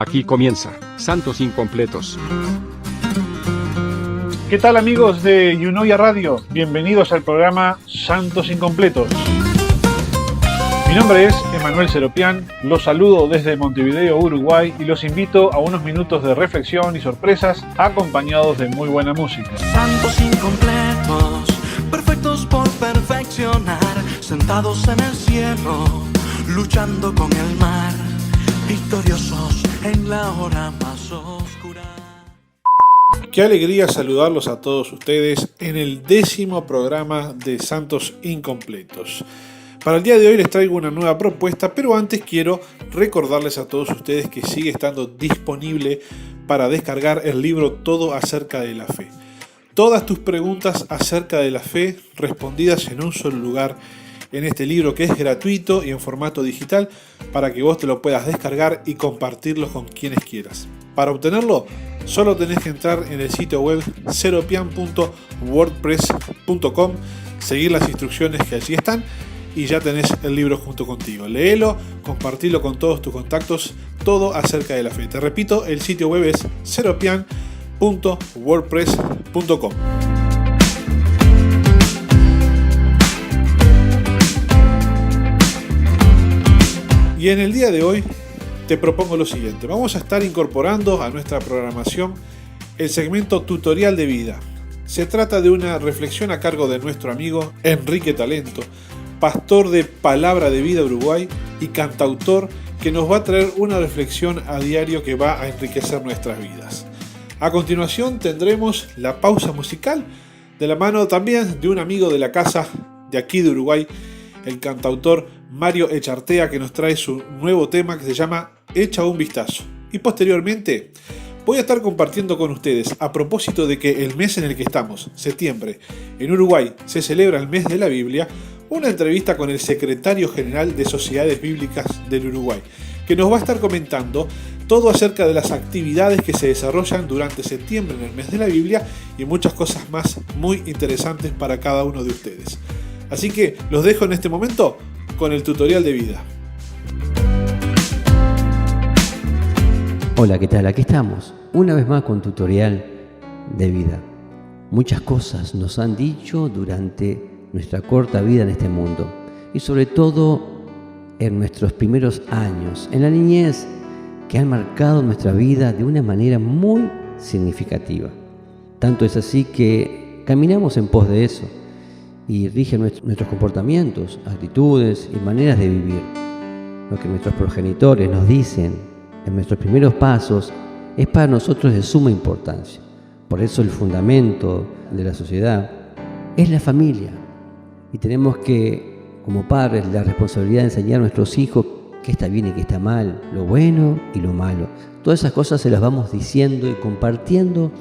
Aquí comienza Santos Incompletos. ¿Qué tal, amigos de Yunoya Radio? Bienvenidos al programa Santos Incompletos. Mi nombre es Emanuel Seropián, los saludo desde Montevideo, Uruguay, y los invito a unos minutos de reflexión y sorpresas acompañados de muy buena música. Santos incompletos, perfectos por perfeccionar, sentados en el cielo, luchando con el mar, victoriosos en la hora más oscura. Qué alegría saludarlos a todos ustedes en el 10º programa de Santos Incompletos. Para el día de hoy les traigo una nueva propuesta, pero antes quiero recordarles a todos ustedes que sigue estando disponible para descargar el libro Todo acerca de la fe. Todas tus preguntas acerca de la fe respondidas en un solo lugar en este libro, que es gratuito y en formato digital para que vos te lo puedas descargar y compartirlo con quienes quieras. Para obtenerlo, solo tenés que entrar en el sitio web seropian.wordpress.com, seguir las instrucciones que allí están y ya tenés el libro junto contigo. Léelo, compartilo con todos tus contactos, todo acerca de la fe. Te repito, el sitio web es seropian.wordpress.com. Y en el día de hoy te propongo lo siguiente. Vamos a estar incorporando a nuestra programación el segmento Tutorial de Vida. Se trata de una reflexión a cargo de nuestro amigo Enrique Talento, pastor de Palabra de Vida Uruguay y cantautor, que nos va a traer una reflexión a diario que va a enriquecer nuestras vidas. A continuación tendremos la pausa musical de la mano también de un amigo de la casa de aquí de Uruguay, el cantautor Mario Echartea, que nos trae su nuevo tema que se llama Echa un vistazo. Y posteriormente voy a estar compartiendo con ustedes, a propósito de que el mes en el que estamos, septiembre, en Uruguay se celebra el mes de la Biblia, una entrevista con el secretario general de Sociedades Bíblicas del Uruguay, que nos va a estar comentando todo acerca de las actividades que se desarrollan durante septiembre en el mes de la Biblia y muchas cosas más muy interesantes para cada uno de ustedes. Así que los dejo en este momento con el tutorial de vida. Hola, ¿qué tal? Aquí estamos, una vez más con tutorial de vida. Muchas cosas nos han dicho durante nuestra corta vida en este mundo y sobre todo en nuestros primeros años, en la niñez, que han marcado nuestra vida de una manera muy significativa. Tanto es así que caminamos en pos de eso y rigen nuestros comportamientos, actitudes y maneras de vivir. Lo que nuestros progenitores nos dicen en nuestros primeros pasos es para nosotros de suma importancia. Por eso el fundamento de la sociedad es la familia. Y tenemos que, como padres, la responsabilidad de enseñar a nuestros hijos qué está bien y qué está mal, lo bueno y lo malo. Todas esas cosas se las vamos diciendo y compartiendo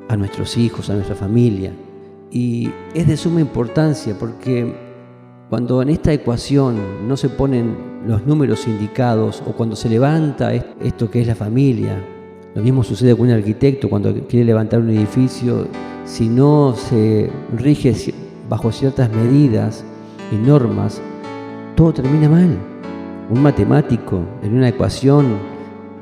a nuestros hijos, a nuestra familia. Y es de suma importancia porque cuando en esta ecuación no se ponen los números indicados o cuando se levanta esto que es la familia, lo mismo sucede con un arquitecto cuando quiere levantar un edificio, si no se rige bajo ciertas medidas y normas, todo termina mal. Un matemático en una ecuación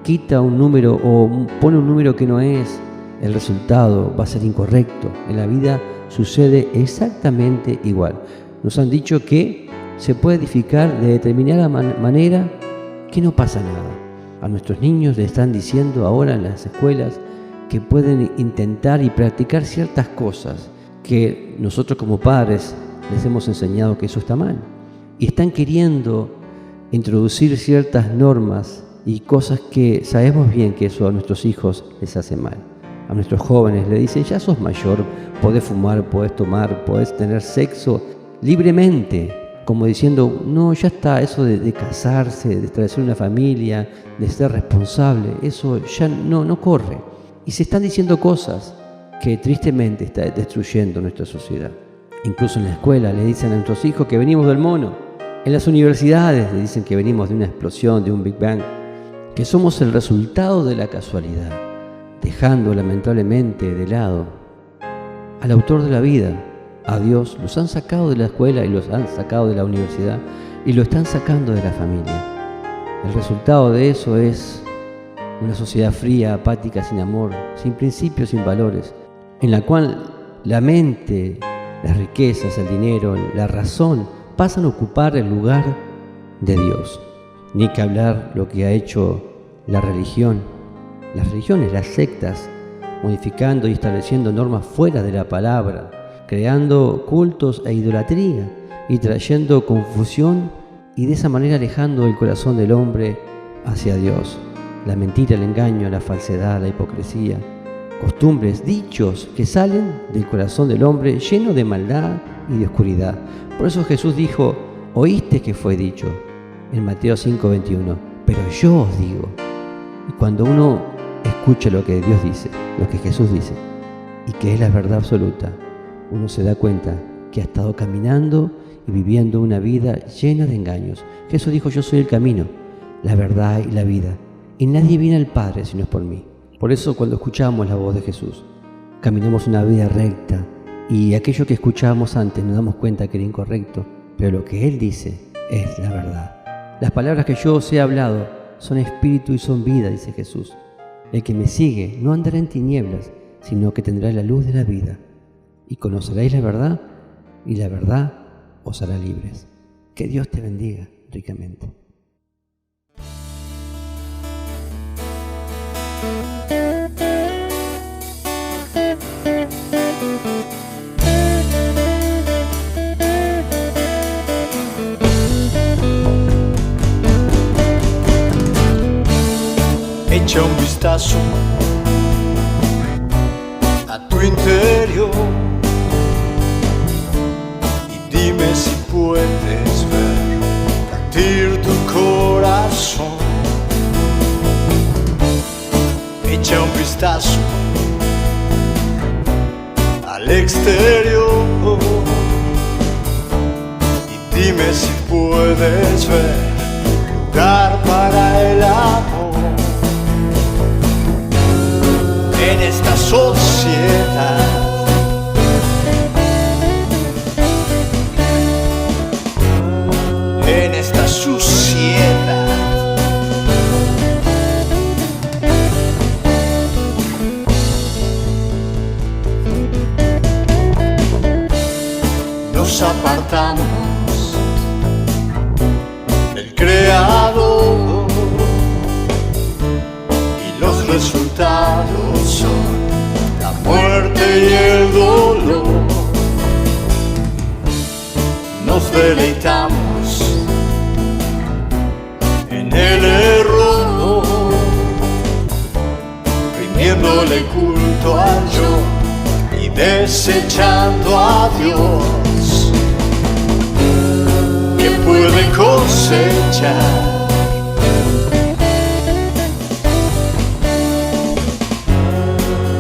quita un número o pone un número que no es, el resultado va a ser incorrecto. En la vida sucede exactamente igual. Nos han dicho que se puede edificar de determinada manera, que no pasa nada. A nuestros niños les están diciendo ahora en las escuelas que pueden intentar y practicar ciertas cosas que nosotros como padres les hemos enseñado que eso está mal. Y están queriendo introducir ciertas normas y cosas que sabemos bien que eso a nuestros hijos les hace mal. A nuestros jóvenes le dicen, ya sos mayor, podés fumar, podés tomar, podés tener sexo libremente, como diciendo, no, ya está, eso de casarse, de establecer una familia, de ser responsable, eso ya no corre. Y se están diciendo cosas que tristemente está destruyendo nuestra sociedad. Incluso en la escuela le dicen a nuestros hijos que venimos del mono. En las universidades le dicen que venimos de una explosión, de un Big Bang, que somos el resultado de la casualidad, dejando lamentablemente de lado al autor de la vida, a Dios. Los han sacado de la escuela y los han sacado de la universidad y lo están sacando de la familia. El resultado de eso es una sociedad fría, apática, sin amor, sin principios, sin valores, en la cual la mente, las riquezas, el dinero, la razón pasan a ocupar el lugar de Dios. Ni que hablar lo que ha hecho la religión, las religiones, las sectas, modificando y estableciendo normas fuera de la palabra, creando cultos e idolatría y trayendo confusión y de esa manera alejando el corazón del hombre hacia Dios. La mentira, el engaño, la falsedad, la hipocresía, costumbres, dichos que salen del corazón del hombre lleno de maldad y de oscuridad. Por eso Jesús dijo: oíste que fue dicho en Mateo 5:21, pero yo os digo. Y cuando uno escucha lo que Dios dice, lo que Jesús dice, y que es la verdad absoluta, uno se da cuenta que ha estado caminando y viviendo una vida llena de engaños. Jesús dijo: yo soy el camino, la verdad y la vida, y nadie viene al Padre si no es por mí. Por eso cuando escuchamos la voz de Jesús, caminamos una vida recta, y aquello que escuchábamos antes nos damos cuenta que era incorrecto, pero lo que Él dice es la verdad. Las palabras que yo os he hablado son espíritu y son vida, dice Jesús. El que me sigue no andará en tinieblas, sino que tendrá la luz de la vida. Y conoceréis la verdad, y la verdad os hará libres. Que Dios te bendiga ricamente. Echa un vistazo a tu interior y dime si puedes ver latir tu corazón. Echa un vistazo al exterior y dime si puedes ver lugar para el amor. En esta sociedad en esta suciedad nos apartamos del Creador y los resultados son la muerte y el dolor. Nos deleitamos en el error, rindiéndole culto al yo y desechando a Dios, que puede cosechar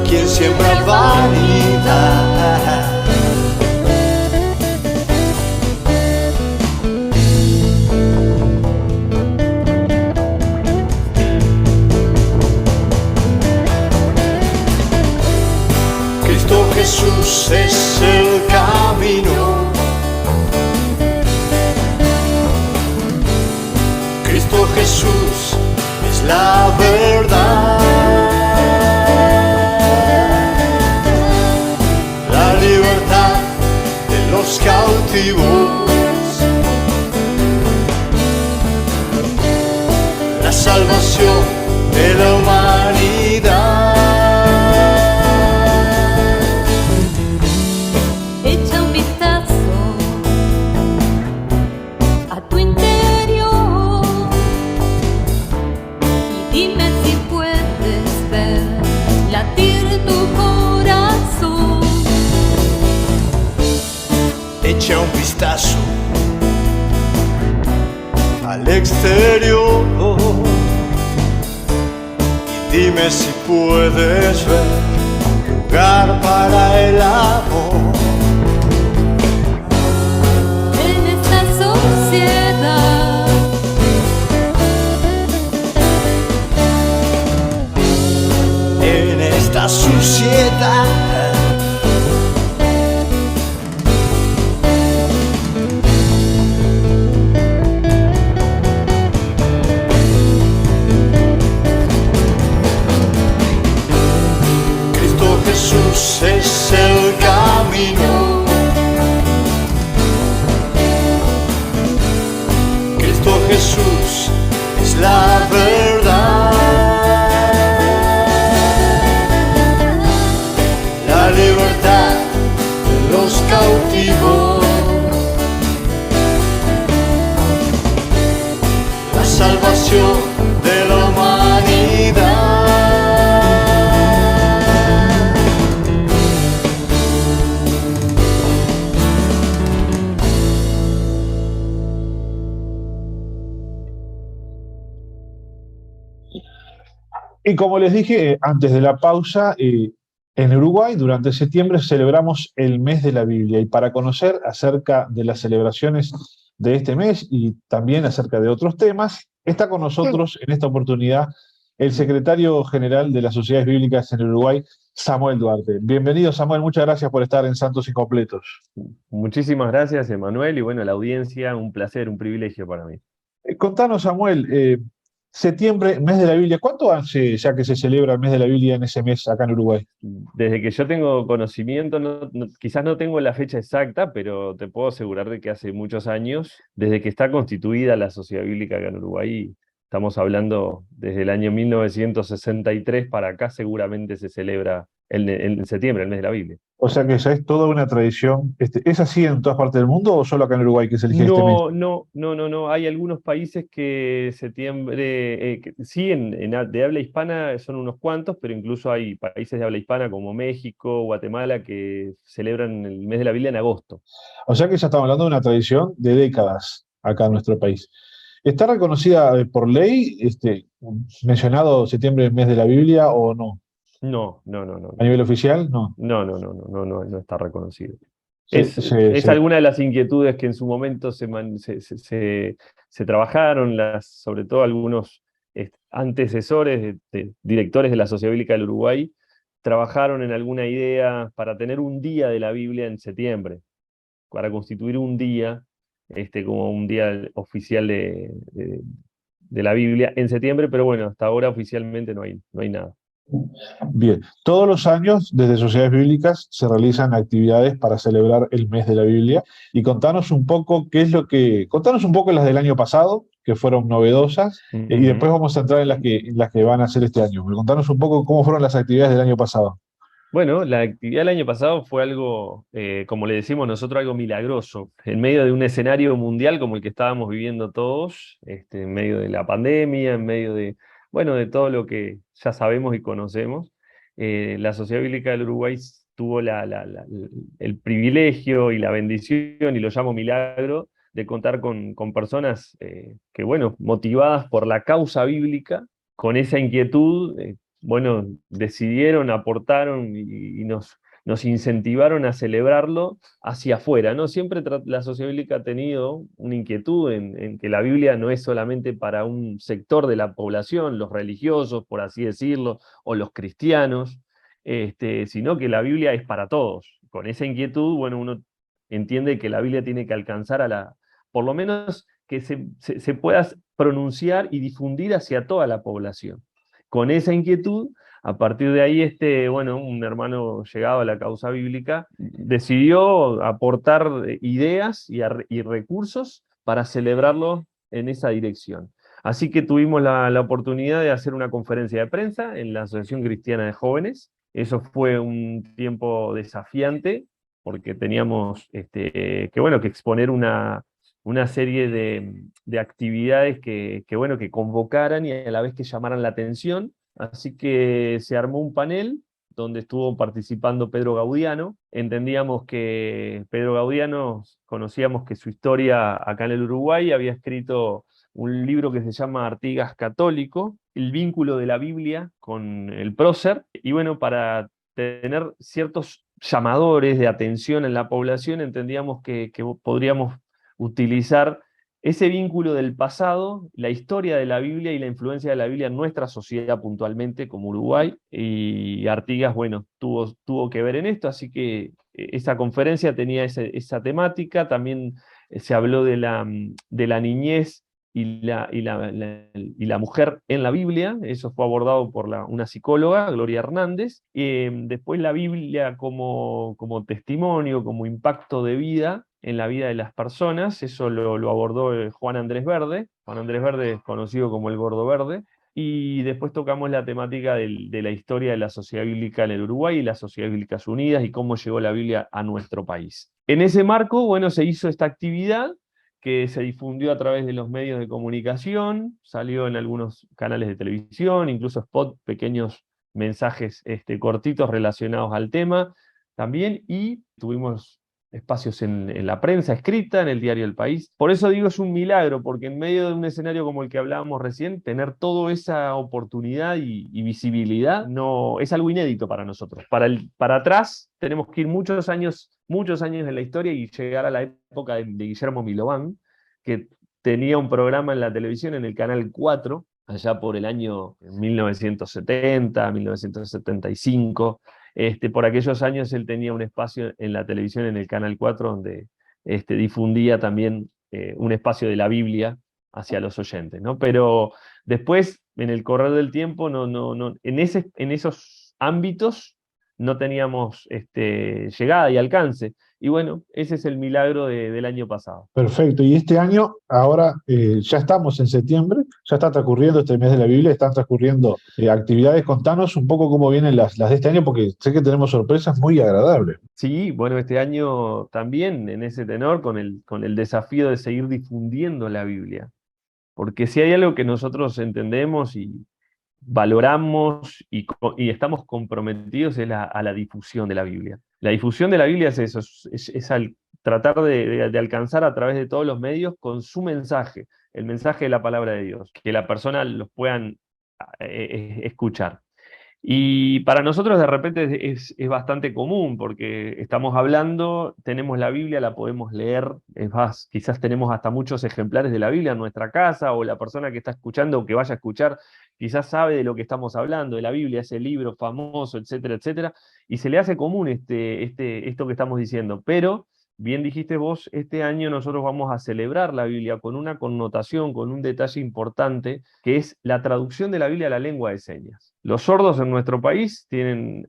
quien siembra vanidad. Cristo Jesús es el camino, Cristo Jesús es la verdad. Los cautivos, la salvación de la humanidad. Echa un vistazo a tu interior y dime si puedes ver latir tu corazón. Echa un vistazo al exterior y dime si puedes ver lugar para el amor. En esta sociedad en esta suciedad Y como les dije antes de la pausa, en Uruguay durante septiembre celebramos el mes de la Biblia y para conocer acerca de las celebraciones de este mes y también acerca de otros temas, está con nosotros en esta oportunidad el secretario general de las Sociedades Bíblicas en Uruguay, Samuel Duarte. Bienvenido, Samuel, muchas gracias por estar en Santos Incompletos. Muchísimas gracias, Emanuel, y bueno, la audiencia, un placer, un privilegio para mí. Contanos, Samuel, septiembre, mes de la Biblia, ¿cuánto hace ya que se celebra el mes de la Biblia en ese mes acá en Uruguay? Desde que yo tengo conocimiento, quizás no tengo la fecha exacta, pero te puedo asegurar de que hace muchos años, desde que está constituida la Sociedad Bíblica acá en Uruguay, estamos hablando desde el año 1963 para acá, seguramente se celebra en septiembre, el mes de la Biblia. O sea que ya es toda una tradición. ¿Es así en todas partes del mundo o solo acá en Uruguay que se elige este mes? No. Hay algunos países que septiembre, sí, de habla hispana son unos cuantos, pero incluso hay países de habla hispana como México, Guatemala, que celebran el mes de la Biblia en agosto. O sea que ya estamos hablando de una tradición de décadas acá en nuestro país. ¿Está reconocida por ley, mencionado septiembre, mes de la Biblia o no? No. ¿A nivel oficial? No. No está reconocido. Se- se- Es se- alguna de las inquietudes que en su momento se trabajaron, sobre todo algunos antecesores, directores de la Sociedad Bíblica del Uruguay, trabajaron en alguna idea para tener un día de la Biblia en septiembre, para constituir un día como un día oficial de la Biblia en septiembre, pero bueno, hasta ahora oficialmente no hay nada. Bien, todos los años desde Sociedades Bíblicas se realizan actividades para celebrar el mes de la Biblia y contanos un poco contanos un poco las del año pasado, que fueron novedosas, y después vamos a entrar en las que van a hacer este año. Pero contanos un poco cómo fueron las actividades del año pasado. Bueno, la actividad del año pasado fue algo, como le decimos nosotros, algo milagroso. En medio de un escenario mundial como el que estábamos viviendo todos, en medio de la pandemia, en medio de todo lo que ya sabemos y conocemos, la Sociedad Bíblica del Uruguay tuvo el privilegio y la bendición, y lo llamo milagro, de contar con personas que, bueno, motivadas por la causa bíblica, con esa inquietud, decidieron, aportaron y nos incentivaron a celebrarlo hacia afuera, ¿no? Siempre la Sociedad Bíblica ha tenido una inquietud en que la Biblia no es solamente para un sector de la población, los religiosos, por así decirlo, o los cristianos, sino que la Biblia es para todos. Con esa inquietud, bueno, uno entiende que la Biblia tiene que alcanzar por lo menos que se pueda pronunciar y difundir hacia toda la población. Con esa inquietud, a partir de ahí, un hermano llegado a la causa bíblica decidió aportar ideas y recursos para celebrarlo en esa dirección. Así que tuvimos la oportunidad de hacer una conferencia de prensa en la Asociación Cristiana de Jóvenes. Eso fue un tiempo desafiante, porque teníamos que exponer una serie de actividades que convocaran y a la vez que llamaran la atención. Así que se armó un panel donde estuvo participando Pedro Gaudiano. Entendíamos que Pedro Gaudiano, conocíamos que su historia acá en el Uruguay, había escrito un libro que se llama Artigas Católico, el vínculo de la Biblia con el prócer, y bueno, para tener ciertos llamadores de atención en la población, entendíamos que podríamos utilizar ese vínculo del pasado, la historia de la Biblia y la influencia de la Biblia en nuestra sociedad puntualmente como Uruguay, y Artigas, tuvo que ver en esto, así que esa conferencia tenía esa temática. También se habló de la niñez y la mujer en la Biblia. Eso fue abordado por una psicóloga, Gloria Hernández. Después la Biblia como testimonio, como impacto de vida en la vida de las personas. Eso lo abordó Juan Andrés Verde. Juan Andrés Verde es conocido como el Gordo Verde. Y después tocamos la temática de la historia de la Sociedad Bíblica en el Uruguay y las Sociedades Bíblicas Unidas y cómo llegó la Biblia a nuestro país. En ese marco, se hizo esta actividad que se difundió a través de los medios de comunicación, salió en algunos canales de televisión, incluso pequeños mensajes cortitos relacionados al tema también, y tuvimos espacios en la prensa escrita, en el diario El País. Por eso digo, es un milagro, porque en medio de un escenario como el que hablábamos recién, tener toda esa oportunidad y visibilidad no, es algo inédito para nosotros. Para atrás tenemos que ir muchos años en la historia y llegar a la época de Guillermo Milován, que tenía un programa en la televisión, en el Canal 4, allá por el año 1970, 1975. Por aquellos años él tenía un espacio en la televisión, en el Canal 4, donde difundía también un espacio de la Biblia hacia los oyentes, ¿no? Pero después, en el correr del tiempo, en esos ámbitos no teníamos llegada y alcance. Y bueno, ese es el milagro del año pasado. Perfecto. Y este año, ahora ya estamos en septiembre, ya está transcurriendo este mes de la Biblia, están transcurriendo actividades. Contanos un poco cómo vienen las de este año, porque sé que tenemos sorpresas muy agradables. Sí, bueno, este año también en ese tenor, con el desafío de seguir difundiendo la Biblia. Porque si hay algo que nosotros entendemos y valoramos y estamos comprometidos a la difusión de la Biblia. La difusión de la Biblia es eso, es al tratar de alcanzar a través de todos los medios con su mensaje, el mensaje de la palabra de Dios, que la persona los puedan escuchar. Y para nosotros de repente es bastante común, porque estamos hablando, tenemos la Biblia, la podemos leer, es más, quizás tenemos hasta muchos ejemplares de la Biblia en nuestra casa, o la persona que está escuchando o que vaya a escuchar, quizás sabe de lo que estamos hablando, de la Biblia, ese libro famoso, etcétera, etcétera, y se le hace común esto que estamos diciendo. Pero, bien dijiste vos, este año nosotros vamos a celebrar la Biblia con una connotación, con un detalle importante, que es la traducción de la Biblia a la lengua de señas. Los sordos en nuestro país tienen,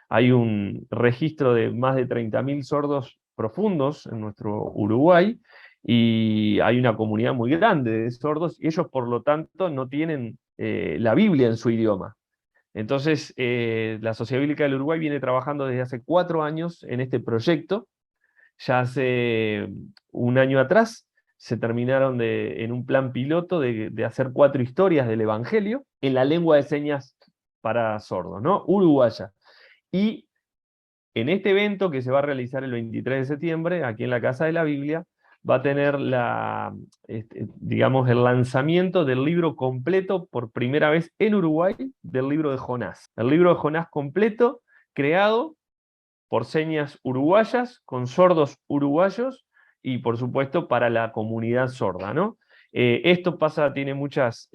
hay un registro de más de 30.000 sordos profundos en nuestro Uruguay, y hay una comunidad muy grande de sordos, y ellos por lo tanto no tienen la Biblia en su idioma. Entonces, la Sociedad Bíblica del Uruguay viene trabajando desde hace 4 años en este proyecto. Ya hace un año atrás se terminaron en un plan piloto de hacer 4 historias del Evangelio en la lengua de señas para sordos, ¿no? Uruguaya. Y en este evento que se va a realizar el 23 de septiembre, aquí en la Casa de la Biblia, va a tener digamos, el lanzamiento del libro completo por primera vez en Uruguay, del libro de Jonás. El libro de Jonás completo, creado por señas uruguayas, con sordos uruguayos, y por supuesto para la comunidad sorda, ¿no? Esto tiene muchos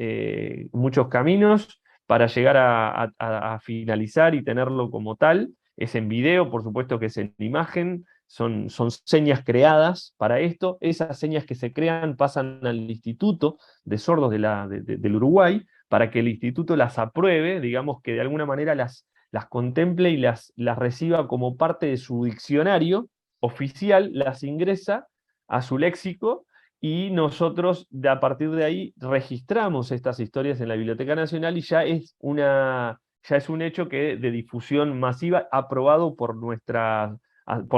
caminos para llegar a finalizar y tenerlo como tal. Es en video, por supuesto que es en imagen, son señas creadas para esto. Esas señas que se crean pasan al Instituto de Sordos del Uruguay, para que el instituto las apruebe, digamos que de alguna manera las contemple y las reciba como parte de su diccionario oficial, las ingresa a su léxico, y nosotros a partir de ahí registramos estas historias en la Biblioteca Nacional, y ya es un hecho de difusión masiva, aprobado por la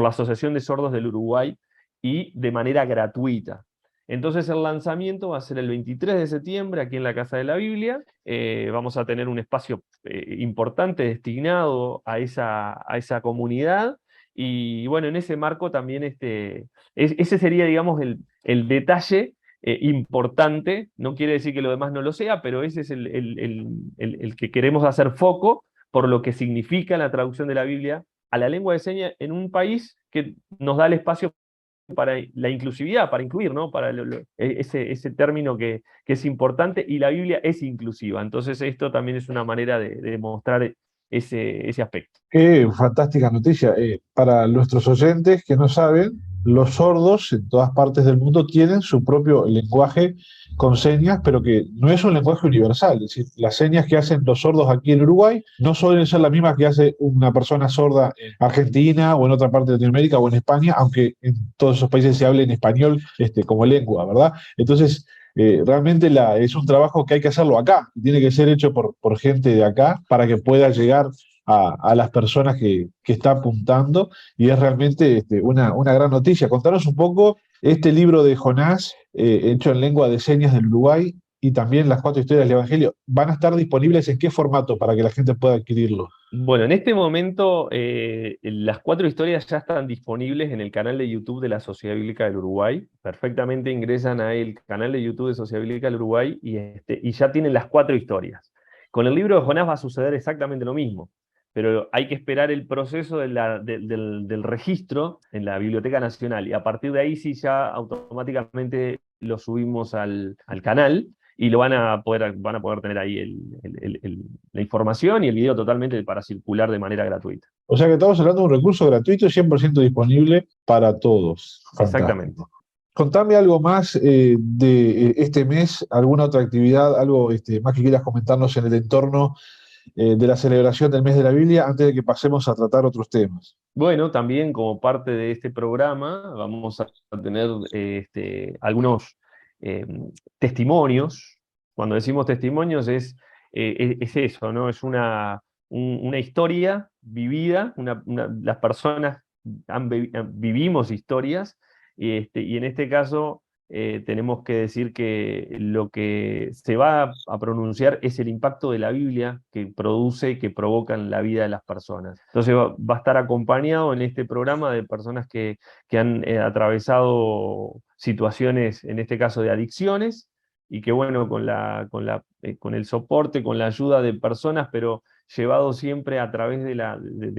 Asociación de Sordos del Uruguay, y de manera gratuita. Entonces el lanzamiento va a ser el 23 de septiembre aquí en la Casa de la Biblia. Vamos a tener un espacio importante destinado a esa comunidad, y bueno, en ese marco también ese sería, digamos, el detalle importante. No quiere decir que lo demás no lo sea, pero ese es el que queremos hacer foco, por lo que significa la traducción de la Biblia a la lengua de señas en un país que nos da el espacio para la inclusividad, para incluir, ¿no? Para ese término que es importante, y la Biblia es inclusiva. Entonces esto también es una manera de demostrar ese aspecto. Qué fantástica noticia. Para nuestros oyentes que no saben, los sordos en todas partes del mundo tienen su propio lenguaje con señas, pero que no es un lenguaje universal. Es decir, las señas que hacen los sordos aquí en Uruguay no suelen ser las mismas que hace una persona sorda en Argentina o en otra parte de Latinoamérica o en España, aunque en todos esos países se hable en español como lengua, ¿verdad? Entonces, realmente es un trabajo que hay que hacerlo acá, tiene que ser hecho por gente de acá para que pueda llegar a las personas que está apuntando, y es realmente una gran noticia. Contanos un poco este libro de Jonás, hecho en lengua de señas del Uruguay. y también las 4 historias del Evangelio, ¿van a estar disponibles en qué formato para que la gente pueda adquirirlo? Bueno, en este momento las 4 historias ya están disponibles en el canal de YouTube de la Sociedad Bíblica del Uruguay. Perfectamente ingresan a el canal de YouTube de Sociedad Bíblica del Uruguay y ya tienen las 4 historias. Con el libro de Jonás va a suceder exactamente lo mismo, pero hay que esperar el proceso del registro en la Biblioteca Nacional, y a partir de ahí sí ya automáticamente lo subimos al canal, y lo van a poder tener ahí la información y el video totalmente para circular de manera gratuita. O sea que estamos hablando de un recurso gratuito y 100% disponible para todos. Exactamente. Fantástico. Contame algo más de este mes, alguna otra actividad, algo más que quieras comentarnos en el entorno de la celebración del mes de la Biblia, antes de que pasemos a tratar otros temas. Bueno, también como parte de este programa vamos a tener algunos testimonios. Cuando decimos testimonios es eso, ¿no? Es una historia vivida, las personas vivimos historias, y en este caso tenemos que decir que lo que se va a pronunciar es el impacto de la Biblia que produce y que provoca en la vida de las personas. Entonces va a estar acompañado en este programa de personas que han atravesado situaciones, en este caso de adicciones, y que bueno, con el soporte, con la ayuda de personas, pero llevado siempre a través de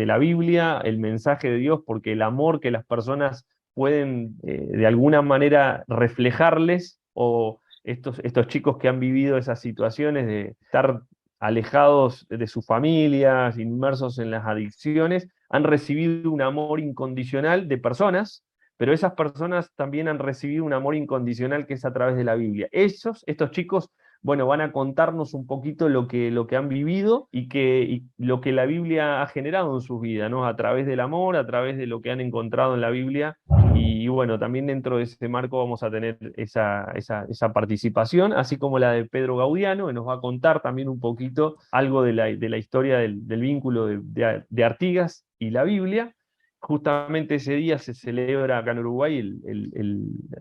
la Biblia, el mensaje de Dios, porque el amor que las personas pueden de alguna manera reflejarles, o estos chicos que han vivido esas situaciones de estar alejados de sus familias, inmersos en las adicciones, han recibido un amor incondicional de personas, pero esas personas también han recibido un amor incondicional que es a través de la Biblia. Estos chicos, bueno, van a contarnos un poquito lo que han vivido y lo que la Biblia ha generado en sus vidas, ¿no? A través del amor, a través de lo que han encontrado en la Biblia. Y bueno, también dentro de ese marco vamos a tener esa participación, así como la de Pedro Gaudiano, que nos va a contar también un poquito algo de la historia del vínculo de Artigas y la Biblia. Justamente ese día se celebra acá en Uruguay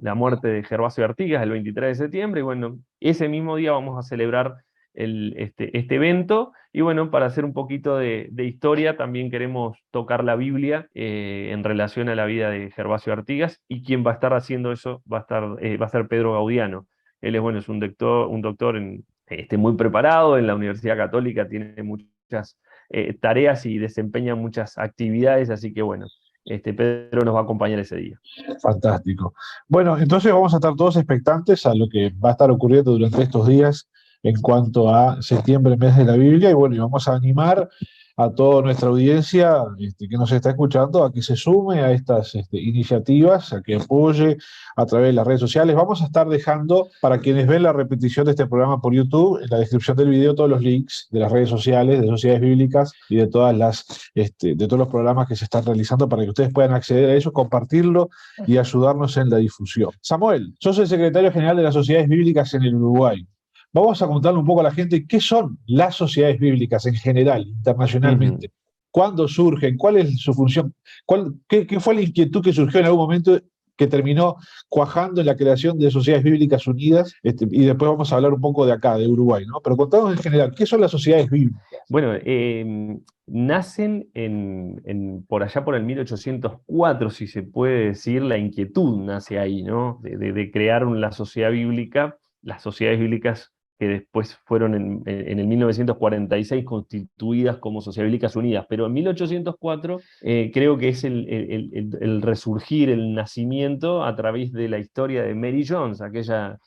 la muerte de Gervasio Artigas, el 23 de septiembre, y bueno, ese mismo día vamos a celebrar este evento, y bueno, para hacer un poquito de historia, también queremos tocar la Biblia en relación a la vida de Gervasio Artigas, y quien va a estar haciendo eso va a ser Pedro Gaudiano. Él es un doctor muy preparado en la Universidad Católica, tiene muchas tareas y desempeña muchas actividades, así que bueno, Pedro nos va a acompañar ese día. Fantástico. Bueno, entonces vamos a estar todos expectantes a lo que va a estar ocurriendo durante estos días en cuanto a septiembre, mes de la Biblia, y bueno, y vamos a animar a toda nuestra audiencia que nos está escuchando a que se sume a estas iniciativas, a que apoye a través de las redes sociales. Vamos a estar dejando, para quienes ven la repetición de este programa por YouTube, en la descripción del video todos los links de las redes sociales, de Sociedades Bíblicas y de todos los programas que se están realizando, para que ustedes puedan acceder a eso, compartirlo y ayudarnos en la difusión. Samuel, sos el secretario general de las Sociedades Bíblicas en el Uruguay. Vamos a contarle un poco a la gente qué son las sociedades bíblicas en general, internacionalmente. ¿Cuándo surgen? ¿Cuál es su función? ¿Qué fue la inquietud que surgió en algún momento que terminó cuajando en la creación de Sociedades Bíblicas Unidas? Y después vamos a hablar un poco de acá, de Uruguay, ¿no? Pero contanos en general, ¿qué son las sociedades bíblicas? Bueno, nacen por allá por el 1804, si se puede decir, la inquietud nace ahí, ¿no? De crear la sociedad bíblica, las sociedades bíblicas que después fueron en el 1946 constituidas como Sociedades Bíblicas Unidas, pero en 1804 creo que es el resurgir, el nacimiento a través de la historia de Mary Jones, aquella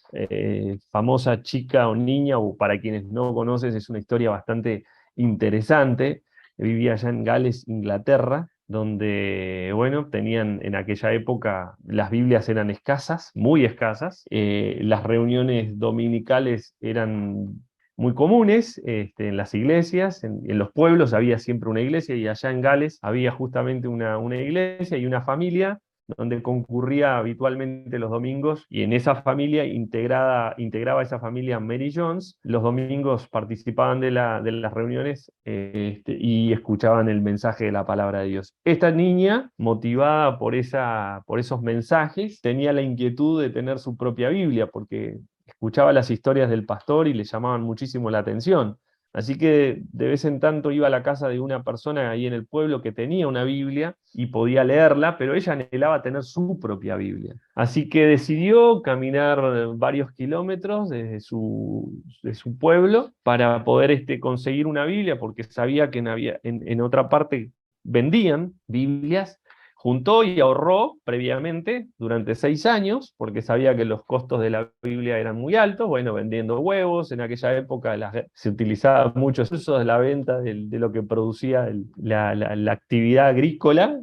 famosa chica o niña, o para quienes no conocen, es una historia bastante interesante. Vivía allá en Gales, Inglaterra, donde, bueno, tenían en aquella época, las Biblias eran escasas, muy escasas, las reuniones dominicales eran muy comunes en las iglesias, en los pueblos había siempre una iglesia, y allá en Gales había justamente una iglesia y una familia donde concurría habitualmente los domingos, y en esa familia integraba esa familia Mary Jones. Los domingos participaban de las reuniones y escuchaban el mensaje de la palabra de Dios. Esta niña, motivada por esos mensajes, tenía la inquietud de tener su propia Biblia, porque escuchaba las historias del pastor y le llamaban muchísimo la atención. Así que de vez en tanto iba a la casa de una persona ahí en el pueblo que tenía una Biblia y podía leerla, pero ella anhelaba tener su propia Biblia. Así que decidió caminar varios kilómetros desde de su pueblo para poder conseguir una Biblia, porque sabía que en otra parte vendían Biblias. Juntó y ahorró previamente durante 6 años, porque sabía que los costos de la Biblia eran muy altos, bueno, vendiendo huevos, en aquella época se utilizaba mucho eso de la venta de lo que producía la actividad agrícola,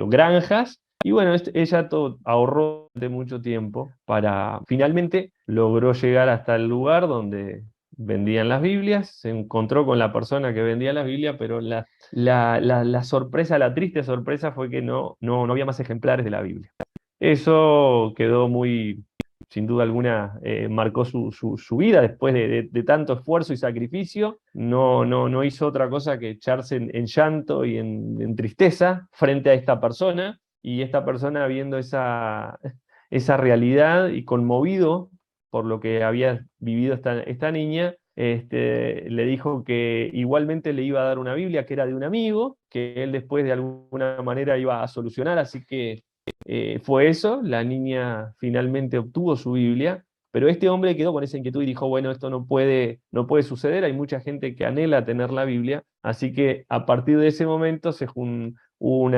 o granjas, y bueno, ella ahorró de mucho tiempo para, finalmente logró llegar hasta el lugar donde vendían las Biblias, se encontró con la persona que vendía las Biblias, pero la sorpresa, la triste sorpresa fue que no había más ejemplares de la Biblia. Eso quedó muy, sin duda alguna, marcó su vida después de tanto esfuerzo y sacrificio. No hizo otra cosa que echarse en llanto y en tristeza frente a esta persona, y esta persona viendo esa realidad y conmovido por lo que había vivido esta niña, le dijo que igualmente le iba a dar una Biblia que era de un amigo, que él después de alguna manera iba a solucionar, así que fue eso, la niña finalmente obtuvo su Biblia, pero este hombre quedó con esa inquietud y dijo, bueno, esto no puede suceder, hay mucha gente que anhela tener la Biblia, así que a partir de ese momento hubo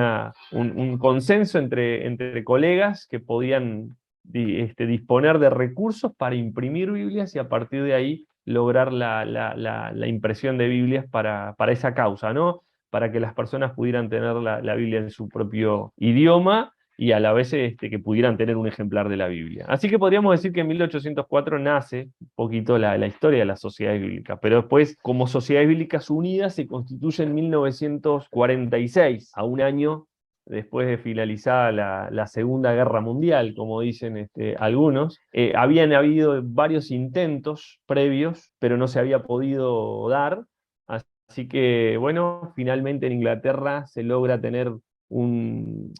un consenso entre colegas que podían disponer de recursos para imprimir Biblias y a partir de ahí lograr la impresión de Biblias para esa causa, ¿no? Para que las personas pudieran tener la Biblia en su propio idioma y a la vez que pudieran tener un ejemplar de la Biblia. Así que podríamos decir que en 1804 nace un poquito la historia de las sociedades bíblicas, pero después, como Sociedades Bíblicas Unidas, se constituye en 1946, a un año después de finalizada la Segunda Guerra Mundial, como dicen algunos. Habían habido varios intentos previos, pero no se había podido dar, así que, bueno, finalmente en Inglaterra se logra tener un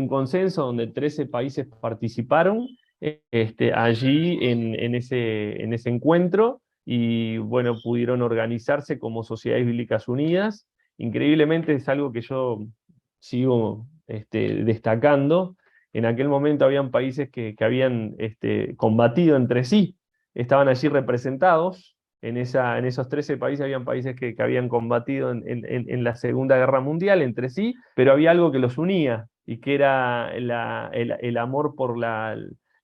consenso donde 13 países participaron allí en ese encuentro, y bueno, pudieron organizarse como Sociedades Bíblicas Unidas. Increíblemente es algo que yo sigo destacando. En aquel momento habían países que habían combatido entre sí, estaban allí representados, en esos 13 países habían países que habían combatido en la Segunda Guerra Mundial entre sí, pero había algo que los unía, y que era el amor por la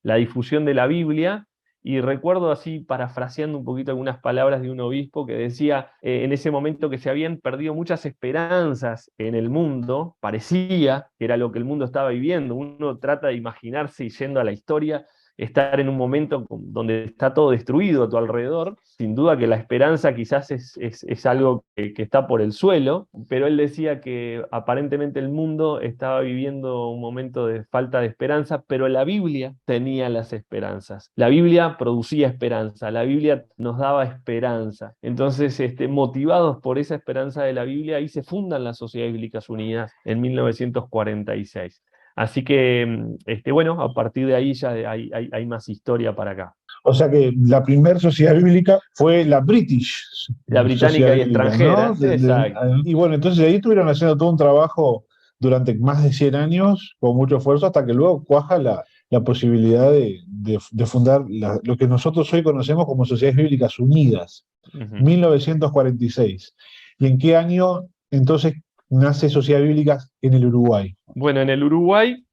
difusión de la Biblia. Y recuerdo, así parafraseando un poquito algunas palabras de un obispo, que decía en ese momento que se habían perdido muchas esperanzas en el mundo, parecía que era lo que el mundo estaba viviendo. Uno trata de imaginarse, y yendo a la historia, estar en un momento donde está todo destruido a tu alrededor. Sin duda que la esperanza quizás es algo que está por el suelo, pero él decía que aparentemente el mundo estaba viviendo un momento de falta de esperanza, pero la Biblia tenía las esperanzas. La Biblia producía esperanza, la Biblia nos daba esperanza. Entonces, motivados por esa esperanza de la Biblia, ahí se fundan las Sociedades Bíblicas Unidas en 1946. Así que, bueno, a partir de ahí ya hay más historia para acá. O sea que la primera sociedad bíblica fue la British. La británica y extranjera, ¿no? exacto. Y bueno, entonces ahí estuvieron haciendo todo un trabajo durante más de 100 años, con mucho esfuerzo, hasta que luego cuaja la posibilidad de fundar lo que nosotros hoy conocemos como Sociedades Bíblicas Unidas, 1946. ¿Y en qué año entonces nace Sociedades Bíblicas en el Uruguay? Bueno, en el Uruguay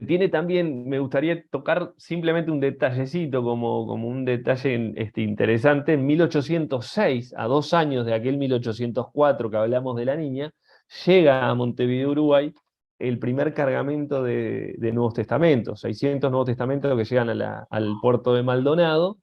tiene también, me gustaría tocar simplemente un detallecito, como un detalle interesante. En 1806, a 2 años de aquel 1804 que hablamos de la niña, llega a Montevideo, Uruguay, el primer cargamento de Nuevos Testamentos, 600 Nuevos Testamentos que llegan al puerto de Maldonado.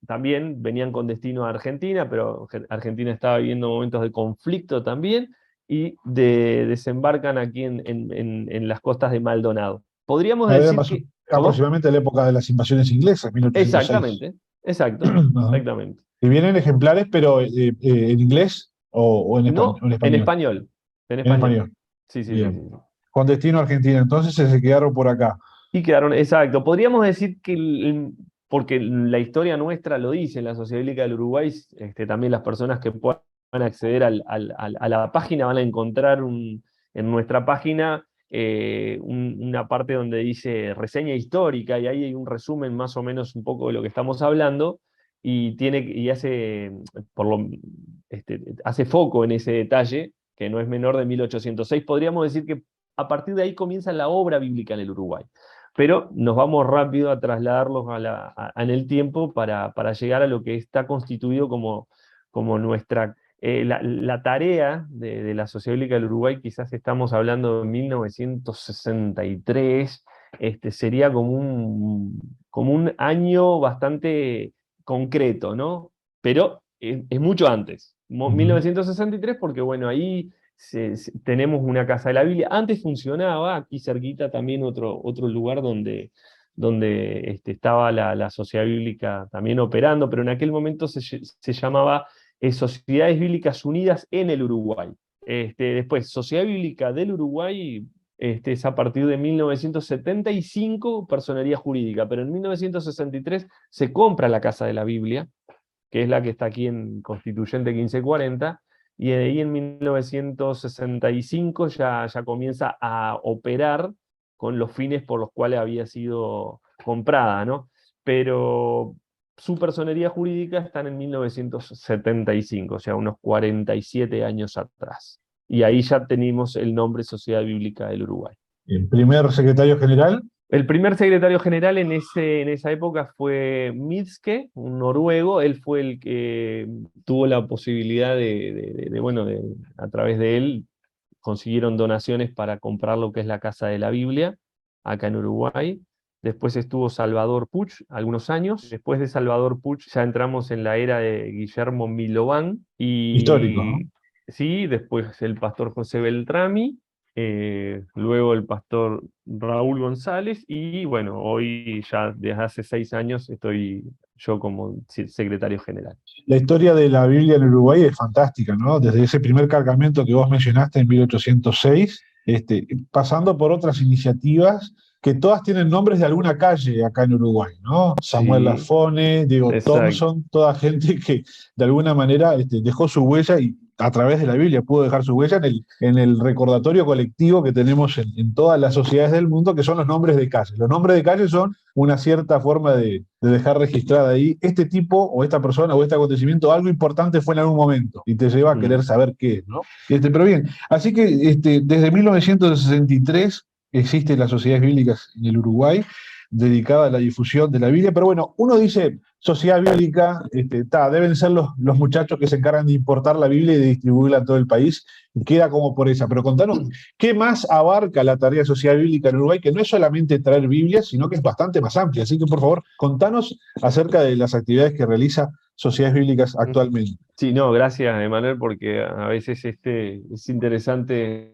También venían con destino a Argentina, pero Argentina estaba viviendo momentos de conflicto también, y desembarcan aquí en las costas de Maldonado. Podríamos decir que... Aproximadamente la época de las invasiones inglesas, 1806. Exactamente, exactamente. Y vienen ejemplares, pero ¿en inglés o en español? No, en español. En español. Sí. Con destino a Argentina, entonces se quedaron por acá. Y quedaron, exacto. Podríamos decir que, porque la historia nuestra lo dice, en la Sociedad Bíblica del Uruguay, también las personas que puedan acceder a la página van a encontrar en nuestra página una parte donde dice reseña histórica, y ahí hay un resumen más o menos un poco de lo que estamos hablando, y hace foco en ese detalle, que no es menor de 1806. Podríamos decir que a partir de ahí comienza la obra bíblica en el Uruguay. Pero nos vamos rápido a trasladarlos en el tiempo para llegar a lo que está constituido como nuestra... la tarea de la Sociedad Bíblica del Uruguay, quizás estamos hablando de 1963, sería como un año bastante concreto, ¿no? Pero es mucho antes. 1963, porque bueno, ahí tenemos una Casa de la Biblia. Antes funcionaba, aquí cerquita también otro lugar donde estaba la Sociedad Bíblica también operando, pero en aquel momento se llamaba Sociedades Bíblicas Unidas en el Uruguay. Después, Sociedad Bíblica del Uruguay es a partir de 1975, personería jurídica, pero en 1963 se compra la Casa de la Biblia, que es la que está aquí en Constituyente 1540, y ahí en 1965 ya comienza a operar con los fines por los cuales había sido comprada, ¿no? Pero su personería jurídica está en 1975, o sea, unos 47 años atrás. Y ahí ya tenemos el nombre Sociedad Bíblica del Uruguay. ¿El primer secretario general? El primer secretario general en esa época fue Midtske, un noruego. Él fue el que tuvo la posibilidad a través de él, consiguieron donaciones para comprar lo que es la Casa de la Biblia, acá en Uruguay. Después estuvo Salvador Puch, algunos años. Después de Salvador Puch ya entramos en la era de Guillermo Milován. Histórico, ¿no? Sí, después el pastor José Beltrami. Luego el pastor Raúl González, y bueno, hoy ya desde hace 6 años estoy yo como secretario general. La historia de la Biblia en Uruguay es fantástica, ¿no? Desde ese primer cargamento que vos mencionaste en 1806, pasando por otras iniciativas que todas tienen nombres de alguna calle acá en Uruguay, ¿no? Samuel Sí, Lafone, Diego exacto. Thompson, toda gente que de alguna manera dejó su huella y a través de la Biblia pudo dejar su huella en el recordatorio colectivo que tenemos en todas las sociedades del mundo, que son los nombres de calles. Los nombres de calles son una cierta forma de dejar registrada ahí este tipo o esta persona o este acontecimiento, algo importante fue en algún momento y te lleva a querer saber qué es, ¿no? Pero bien, así que desde 1963 existen las sociedades bíblicas en el Uruguay dedicada a la difusión de la Biblia, pero bueno, uno dice sociedad bíblica, deben ser los muchachos que se encargan de importar la Biblia y de distribuirla en todo el país, y queda como por esa. Pero contanos, ¿qué más abarca la tarea de sociedad bíblica en Uruguay? Que no es solamente traer Biblias, sino que es bastante más amplia. Así que, por favor, contanos acerca de las actividades que realiza Sociedades Bíblicas actualmente. Sí, no, gracias, Emanuel, porque a veces es interesante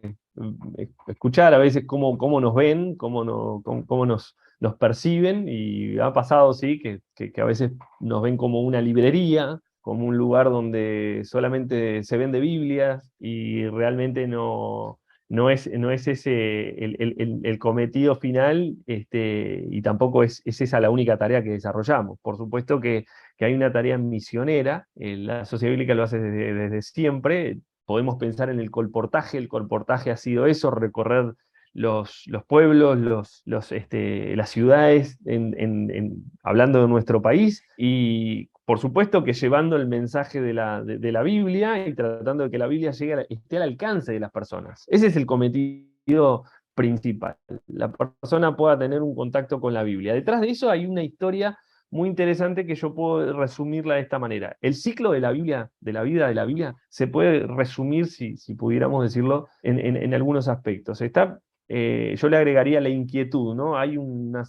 escuchar a veces cómo nos ven, cómo nos perciben, y ha pasado, sí, que a veces nos ven como una librería, como un lugar donde solamente se vende Biblias, y realmente no es ese el cometido final, y tampoco es esa la única tarea que desarrollamos. Por supuesto que hay una tarea misionera, la Sociedad Bíblica lo hace desde siempre. Podemos pensar en el colportaje ha sido eso, recorrer los pueblos, las ciudades, hablando de nuestro país, y por supuesto que llevando el mensaje de la Biblia y tratando de que la Biblia esté al alcance de las personas. Ese es el cometido principal, la persona pueda tener un contacto con la Biblia. Detrás de eso hay una historia muy interesante que yo puedo resumirla de esta manera. El ciclo de la Biblia, de la vida de la Biblia, se puede resumir, si pudiéramos decirlo, en algunos aspectos. Yo le agregaría la inquietud, ¿no?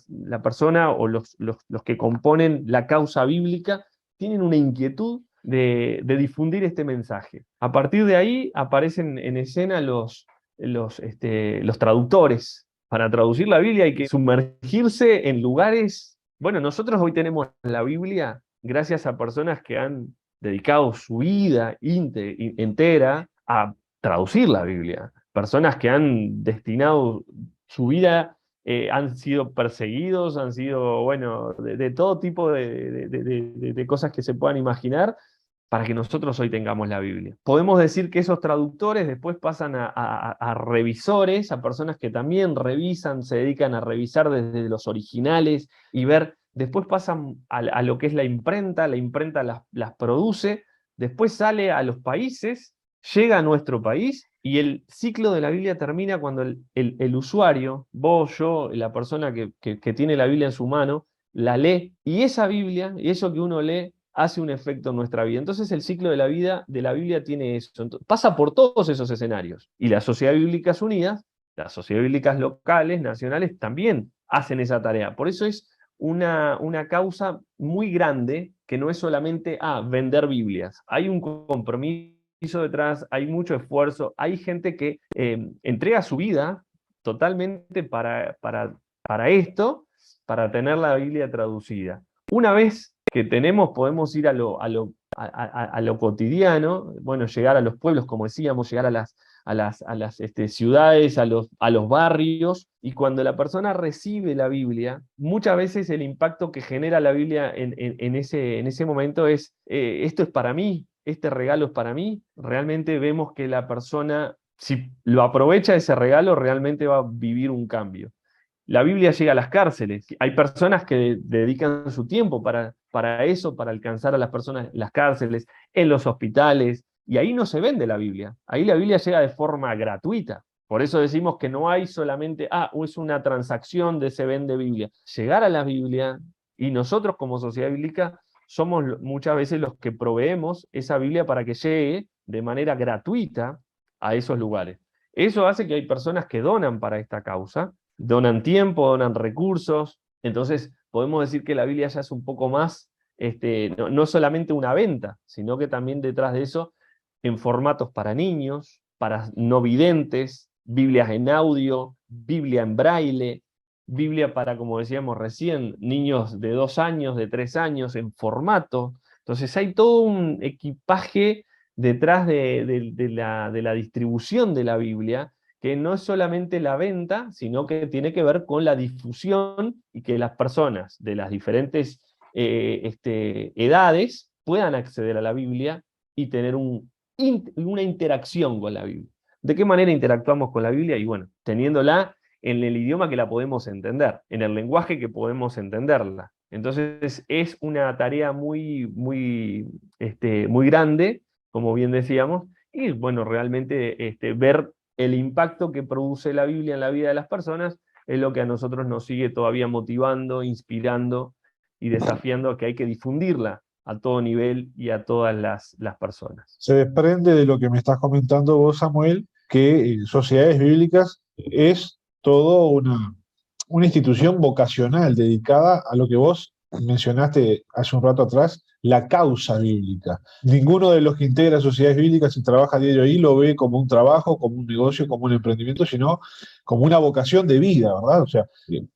La persona o los que componen la causa bíblica tienen una inquietud de difundir este mensaje. A partir de ahí aparecen en escena los traductores. Para traducir la Biblia hay que sumergirse en lugares. Bueno, nosotros hoy tenemos la Biblia gracias a personas que han dedicado su vida entera a traducir la Biblia. Personas que han destinado su vida han sido perseguidos, han sido, bueno, de todo tipo de cosas que se puedan imaginar, para que nosotros hoy tengamos la Biblia. Podemos decir que esos traductores después pasan a revisores, a personas que también revisan, se dedican a revisar desde los originales y ver, después pasan a lo que es la imprenta las produce, después sale a los países, llega a nuestro país, y el ciclo de la Biblia termina cuando el usuario, vos, yo, la persona que tiene la Biblia en su mano, la lee, y esa Biblia, y eso que uno lee, hace un efecto en nuestra vida. Entonces el ciclo de la vida de la Biblia tiene eso. Entonces, pasa por todos esos escenarios. Y las sociedades bíblicas unidas, las sociedades bíblicas locales, nacionales, también hacen esa tarea. Por eso es una causa muy grande, que no es solamente vender Biblias. Hay un compromiso detrás, hay mucho esfuerzo, hay gente que entrega su vida totalmente para esto, para tener la Biblia traducida. Una vez que tenemos, podemos ir a lo cotidiano, bueno, llegar a los pueblos, como decíamos, llegar a las ciudades, a los barrios, y cuando la persona recibe la Biblia, muchas veces el impacto que genera la Biblia en ese momento es, esto es para mí, este regalo es para mí. Realmente vemos que la persona, si lo aprovecha ese regalo, realmente va a vivir un cambio. La Biblia llega a las cárceles. Hay personas que dedican su tiempo para eso, para alcanzar a las personas en las cárceles, en los hospitales, y ahí no se vende la Biblia. Ahí la Biblia llega de forma gratuita. Por eso decimos que no hay solamente, es una transacción de se vende Biblia. Llegar a la Biblia, y nosotros como sociedad bíblica somos muchas veces los que proveemos esa Biblia para que llegue de manera gratuita a esos lugares. Eso hace que hay personas que donan para esta causa, donan tiempo, donan recursos. Entonces podemos decir que la Biblia ya es un poco más, no solamente una venta, sino que también detrás de eso, en formatos para niños, para no videntes, Biblias en audio, Biblia en braille, Biblia para, como decíamos recién, niños de 2 años, de 3 años, en formato. Entonces hay todo un equipaje detrás de la distribución de la Biblia, que no es solamente la venta, sino que tiene que ver con la difusión, y que las personas de las diferentes edades puedan acceder a la Biblia y tener una interacción con la Biblia. ¿De qué manera interactuamos con la Biblia? Y bueno, teniéndola en el idioma que la podemos entender, en el lenguaje que podemos entenderla. Entonces es una tarea muy grande, como bien decíamos, y bueno, realmente ver el impacto que produce la Biblia en la vida de las personas es lo que a nosotros nos sigue todavía motivando, inspirando y desafiando a que hay que difundirla a todo nivel y a todas las personas. Se desprende de lo que me estás comentando vos, Samuel, que Sociedades Bíblicas es todo una institución vocacional dedicada a lo que vos mencionaste hace un rato atrás, la causa bíblica. Ninguno de los que integra Sociedades Bíblicas y trabaja a diario ahí lo ve como un trabajo, como un negocio, como un emprendimiento, sino como una vocación de vida, ¿verdad? O sea,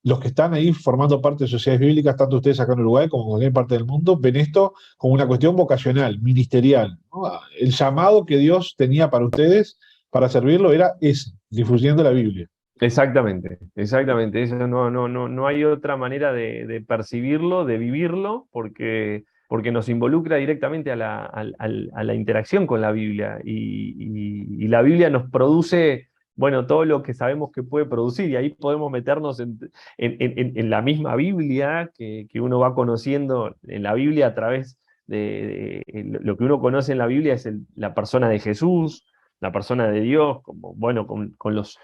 los que están ahí formando parte de Sociedades Bíblicas, tanto ustedes acá en Uruguay como en cualquier parte del mundo, ven esto como una cuestión vocacional, ministerial, ¿no? El llamado que Dios tenía para ustedes, para servirlo, era ese, difundiendo la Biblia. Exactamente. Eso no hay otra manera de percibirlo, de vivirlo, porque nos involucra directamente a la interacción con la Biblia, y la Biblia nos produce, bueno, todo lo que sabemos que puede producir, y ahí podemos meternos en la misma Biblia, que uno va conociendo en la Biblia a través de lo que uno conoce en la Biblia es la persona de Jesús, la persona de Dios, como, bueno, con los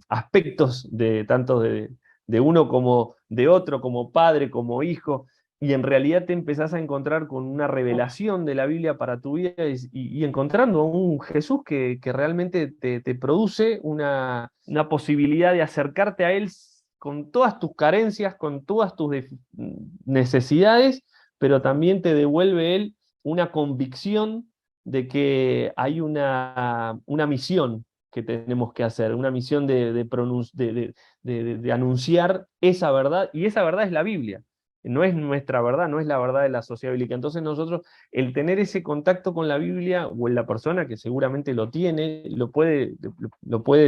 aspectos tanto de uno como de otro, como padre, como hijo, y en realidad te empezás a encontrar con una revelación de la Biblia para tu vida, y encontrando a un Jesús que realmente te produce una posibilidad de acercarte a Él con todas tus carencias, con todas tus necesidades, pero también te devuelve Él una convicción de que hay una misión que tenemos que hacer, una misión de anunciar esa verdad, y esa verdad es la Biblia. No es nuestra verdad, no es la verdad de la sociedad bíblica. Entonces nosotros, el tener ese contacto con la Biblia, o en la persona que seguramente lo tiene, lo puede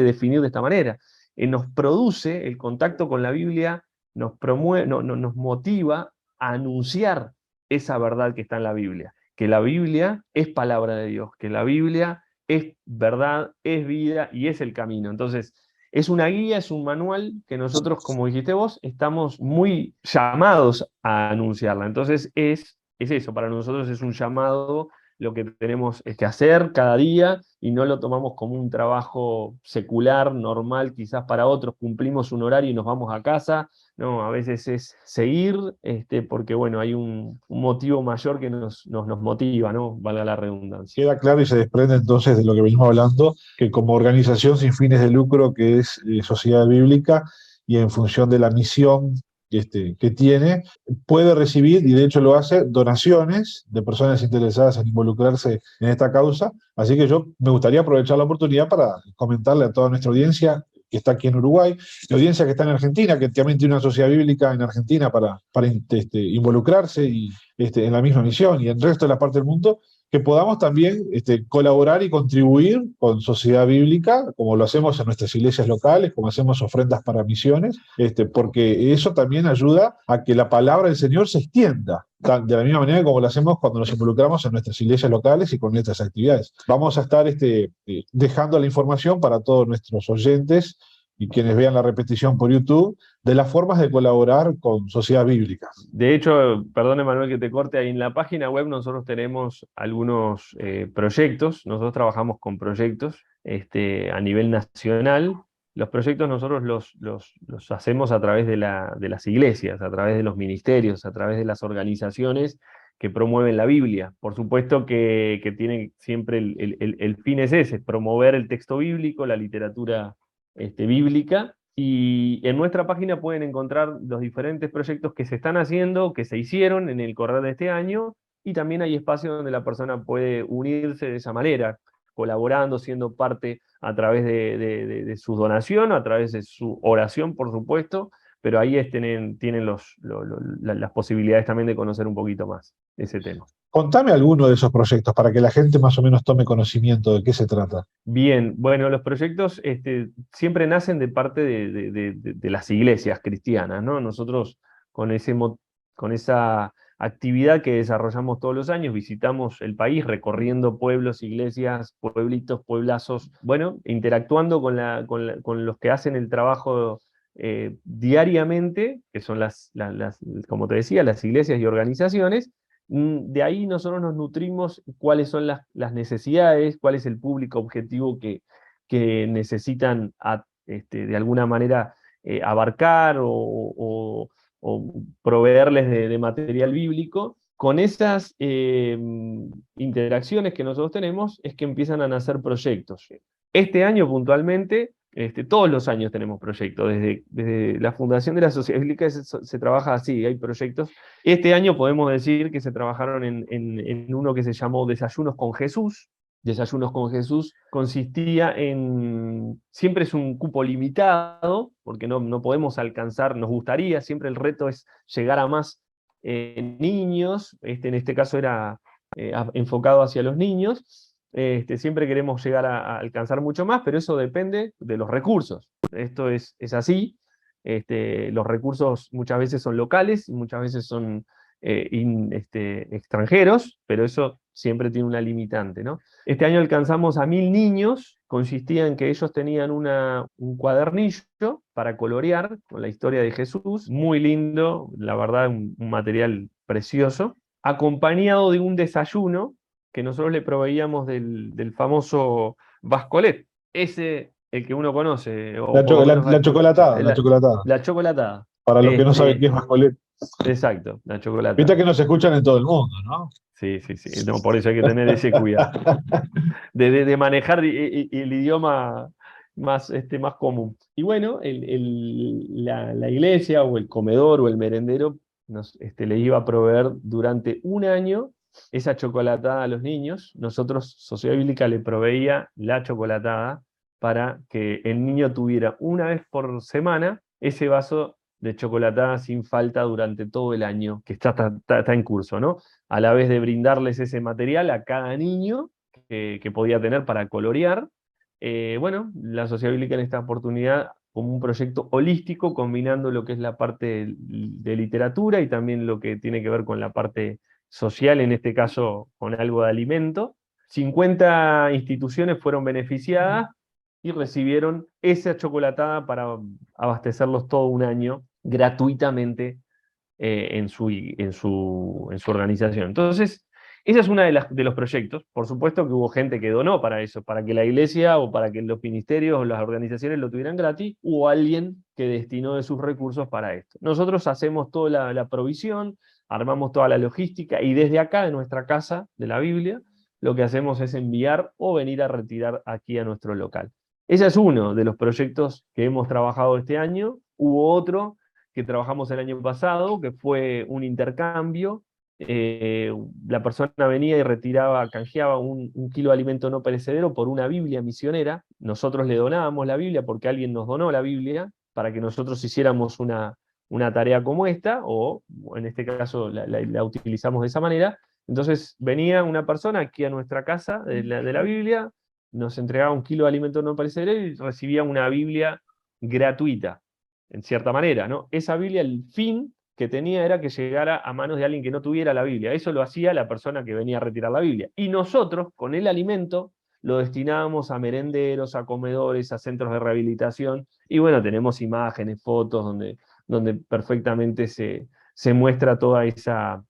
definir de esta manera. nos produce, el contacto con la Biblia nos promueve, nos motiva a anunciar esa verdad que está en la Biblia, que la Biblia es palabra de Dios, que la Biblia es verdad, es vida y es el camino. Entonces, es una guía, es un manual que nosotros, como dijiste vos, estamos muy llamados a anunciarla. Entonces, es eso, para nosotros es un llamado lo que tenemos que hacer cada día y no lo tomamos como un trabajo secular, normal, quizás para otros cumplimos un horario y nos vamos a casa. No, a veces es seguir, porque bueno, hay un motivo mayor que nos motiva, ¿no? Valga la redundancia. Queda claro y se desprende entonces de lo que venimos hablando, que como organización sin fines de lucro que es Sociedad Bíblica y en función de la misión que tiene, puede recibir, y de hecho lo hace, donaciones de personas interesadas en involucrarse en esta causa. Así que yo me gustaría aprovechar la oportunidad para comentarle a toda nuestra audiencia que está aquí en Uruguay, la audiencia que está en Argentina, que también tiene una sociedad bíblica en Argentina para involucrarse y, en la misma misión, y en el resto de la parte del mundo, que podamos también colaborar y contribuir con Sociedad Bíblica, como lo hacemos en nuestras iglesias locales, como hacemos ofrendas para misiones, porque eso también ayuda a que la palabra del Señor se extienda, de la misma manera como lo hacemos cuando nos involucramos en nuestras iglesias locales y con nuestras actividades. Vamos a estar dejando la información para todos nuestros oyentes y quienes vean la repetición por YouTube, de las formas de colaborar con Sociedad Bíblica. De hecho, perdone Manuel que te corte, ahí en la página web nosotros tenemos algunos proyectos, nosotros trabajamos con proyectos a nivel nacional. Los proyectos nosotros los hacemos a través de las iglesias, a través de los ministerios, a través de las organizaciones que promueven la Biblia. Por supuesto que tiene siempre el fin es ese, promover el texto bíblico, la literatura bíblica, y en nuestra página pueden encontrar los diferentes proyectos que se están haciendo, que se hicieron en el correr de este año, y también hay espacios donde la persona puede unirse de esa manera, colaborando, siendo parte a través de su donación, a través de su oración, por supuesto, pero ahí tienen las posibilidades también de conocer un poquito más ese tema. Contame alguno de esos proyectos para que la gente más o menos tome conocimiento de qué se trata. Bien, bueno, los proyectos siempre nacen de parte de las iglesias cristianas, ¿no? Nosotros con esa actividad que desarrollamos todos los años, visitamos el país recorriendo pueblos, iglesias, pueblitos, pueblazos, bueno, interactuando con los que hacen el trabajo diariamente, que son como te decía, las iglesias y organizaciones. De ahí nosotros nos nutrimos cuáles son las necesidades, cuál es el público objetivo que necesitan de alguna manera abarcar o proveerles de material bíblico. Con esas interacciones que nosotros tenemos es que empiezan a nacer proyectos. Este año puntualmente, todos los años tenemos proyectos, desde la fundación de la Sociedad Bíblica se trabaja así, hay proyectos. Este año podemos decir que se trabajaron en uno que se llamó Desayunos con Jesús. Desayunos con Jesús consistía siempre es un cupo limitado, porque no podemos alcanzar, nos gustaría, siempre el reto es llegar a más niños, en este caso era enfocado hacia los niños. Siempre queremos llegar a alcanzar mucho más, pero eso depende de los recursos. Esto es así. Los recursos muchas veces son locales y muchas veces son extranjeros, pero eso siempre tiene una limitante, ¿no? Este año alcanzamos a 1000 niños, consistía en que ellos tenían un cuadernillo para colorear con la historia de Jesús, muy lindo, la verdad, un material precioso, acompañado de un desayuno que nosotros le proveíamos del famoso Bascolet, el que uno conoce. La chocolatada. La chocolatada. Para los que no saben qué es Bascolet. Exacto, la chocolatada. Viste que nos escuchan en todo el mundo, ¿no? Sí. No, por eso hay que tener ese cuidado. De manejar el idioma más común. Y bueno, la iglesia o el comedor o el merendero le iba a proveer durante un año esa chocolatada a los niños. Nosotros, Sociedad Bíblica, le proveía la chocolatada para que el niño tuviera una vez por semana ese vaso de chocolatada sin falta durante todo el año que está en curso, ¿no? A la vez de brindarles ese material a cada niño que podía tener para colorear. Bueno, la Sociedad Bíblica en esta oportunidad como un proyecto holístico, combinando lo que es la parte de literatura y también lo que tiene que ver con la parte social, en este caso con algo de alimento. 50 instituciones fueron beneficiadas y recibieron esa chocolatada para abastecerlos todo un año gratuitamente en su organización. Entonces, esa es una de los proyectos. Por supuesto que hubo gente que donó para eso, para que la iglesia o para que los ministerios o las organizaciones lo tuvieran gratis, hubo alguien que destinó de sus recursos para esto. Nosotros hacemos toda la provisión, armamos toda la logística y desde acá, de nuestra casa de la Biblia, lo que hacemos es enviar o venir a retirar aquí a nuestro local. Ese es uno de los proyectos que hemos trabajado este año. Hubo otro que trabajamos el año pasado, que fue un intercambio. La persona venía y retiraba, canjeaba un kilo de alimento no perecedero por una Biblia misionera. Nosotros le donábamos la Biblia porque alguien nos donó la Biblia para que nosotros hiciéramos una tarea como esta, o en este caso la utilizamos de esa manera. Entonces venía una persona aquí a nuestra casa de la Biblia, nos entregaba un kilo de alimento no perecedero y recibía una Biblia gratuita, en cierta manera, ¿no? Esa Biblia, el fin que tenía era que llegara a manos de alguien que no tuviera la Biblia. Eso lo hacía la persona que venía a retirar la Biblia. Y nosotros, con el alimento, lo destinábamos a merenderos, a comedores, a centros de rehabilitación. Y bueno, tenemos imágenes, fotos, donde perfectamente se muestra toda esa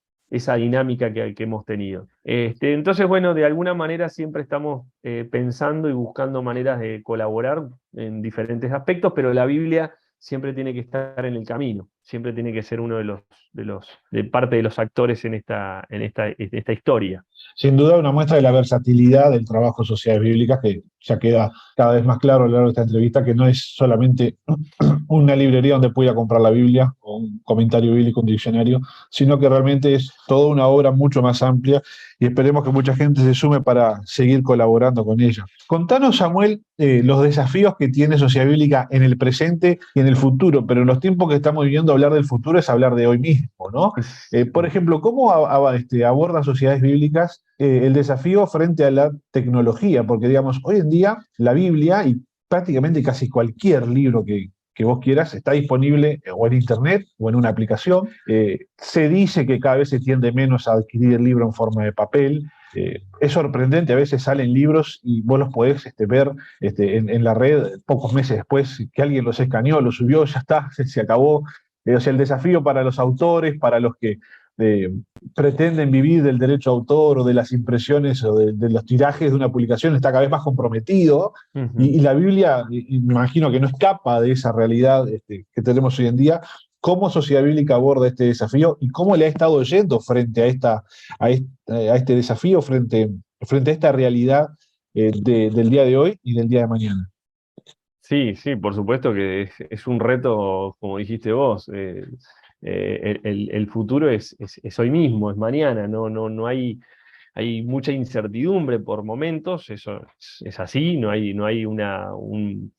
dinámica que hemos tenido. Entonces, bueno, de alguna manera siempre estamos pensando y buscando maneras de colaborar en diferentes aspectos, pero la Biblia siempre tiene que estar en el camino, siempre tiene que ser uno de parte de los actores en esta historia. Sin duda, una muestra de la versatilidad del trabajo de sociedades bíblicas, que ya queda cada vez más claro a lo largo de esta entrevista, que no es solamente una librería donde pueda comprar la Biblia, o un comentario bíblico, un diccionario, sino que realmente es toda una obra mucho más amplia, y esperemos que mucha gente se sume para seguir colaborando con ella. Contanos, Samuel, los desafíos que tiene Sociedad Bíblica en el presente y en el futuro, pero en los tiempos que estamos viviendo, hablar del futuro es hablar de hoy mismo, ¿no? Por ejemplo, ¿cómo abordan sociedades bíblicas el desafío frente a la tecnología? Porque, digamos, hoy en día la Biblia y prácticamente casi cualquier libro que vos quieras está disponible o en internet o en una aplicación. Se dice que cada vez se tiende menos a adquirir el libro en forma de papel. Es sorprendente, a veces salen libros y vos los podés ver en la red pocos meses después que alguien los escaneó, los subió, ya está, se acabó. O sea, el desafío para los autores, para los que pretenden vivir del derecho de autor o de las impresiones o de los tirajes de una publicación está cada vez más comprometido. Y la Biblia, y me imagino que no escapa de esa realidad que tenemos hoy en día. ¿Cómo Sociedad Bíblica aborda este desafío y cómo le ha estado yendo frente a este desafío, frente a esta realidad del día de hoy y del día de mañana? Sí, sí, por supuesto que es un reto, como dijiste vos. El futuro es hoy mismo, es mañana, no hay mucha incertidumbre por momentos, eso es así, no hay un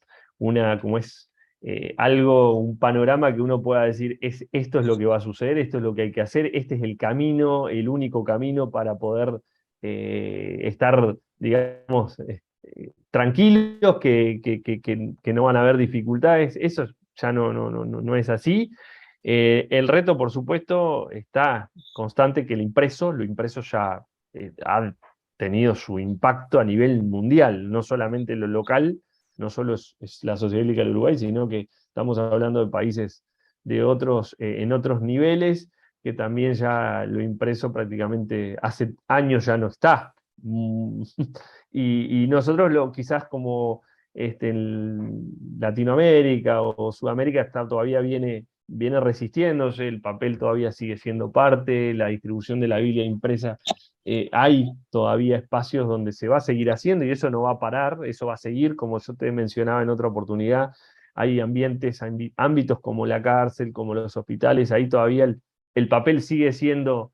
panorama que uno pueda decir, esto es lo que va a suceder, esto es lo que hay que hacer, este es el camino, el único camino para poder estar, digamos, tranquilos, que no van a haber dificultades. Eso ya no es así. El reto, por supuesto, está constante, que lo impreso ya ha tenido su impacto a nivel mundial, no solamente lo local, no solo es la Sociedad Bíblica del Uruguay, sino que estamos hablando de países en otros niveles, que también ya lo impreso prácticamente hace años ya no está. Y nosotros quizás como en Latinoamérica o Sudamérica todavía viene resistiéndose, el papel todavía sigue siendo parte, la distribución de la Biblia impresa, hay todavía espacios donde se va a seguir haciendo y eso no va a parar, eso va a seguir, como yo te mencionaba en otra oportunidad. Hay ámbitos como la cárcel, como los hospitales, ahí todavía el papel sigue siendo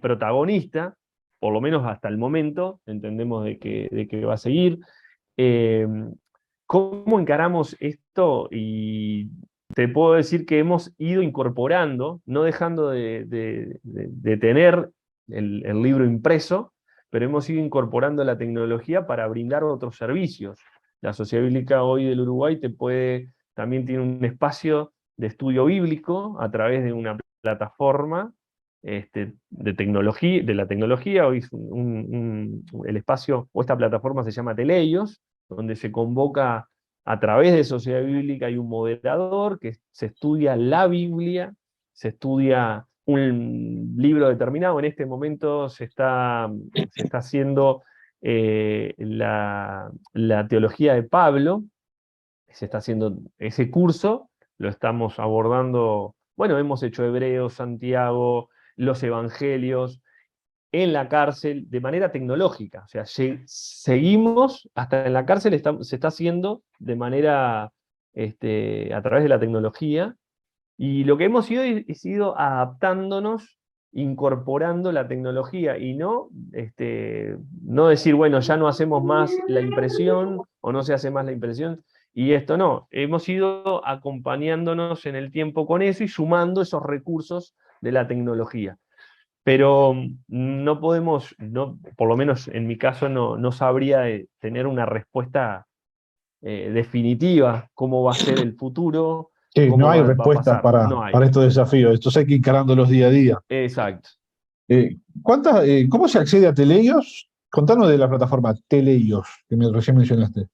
protagonista, por lo menos hasta el momento, entendemos de que va a seguir. ¿Cómo encaramos esto? Y te puedo decir que hemos ido incorporando, no dejando de tener el libro impreso, pero hemos ido incorporando la tecnología para brindar otros servicios. La Sociedad Bíblica hoy del Uruguay te puede también tiene un espacio de estudio bíblico a través de una plataforma de tecnología, de la tecnología. Hoy el espacio, o esta plataforma se llama Teleios, donde se convoca a través de Sociedad Bíblica. Hay un moderador que se estudia la Biblia, se estudia un libro determinado. En este momento se está haciendo la teología de Pablo, se está haciendo ese curso, lo estamos abordando, bueno, hemos hecho Hebreos, Santiago, los Evangelios, en la cárcel, de manera tecnológica. O sea, seguimos, hasta en la cárcel se está haciendo de manera, a través de la tecnología, y lo que hemos ido es ido adaptándonos, incorporando la tecnología, y no decir, bueno, ya no hacemos más la impresión, o no se hace más la impresión, y esto no. Hemos ido acompañándonos en el tiempo con eso y sumando esos recursos de la tecnología. Pero no podemos, por lo menos en mi caso, no sabría tener una respuesta definitiva, cómo va a ser el futuro, Sí, no cómo hay va a respuesta pasar. No hay. para estos desafíos. Estos hay que encarándolos día a día. Exacto. ¿Cómo se accede a Teleios? Contanos de la plataforma Teleios, que recién mencionaste.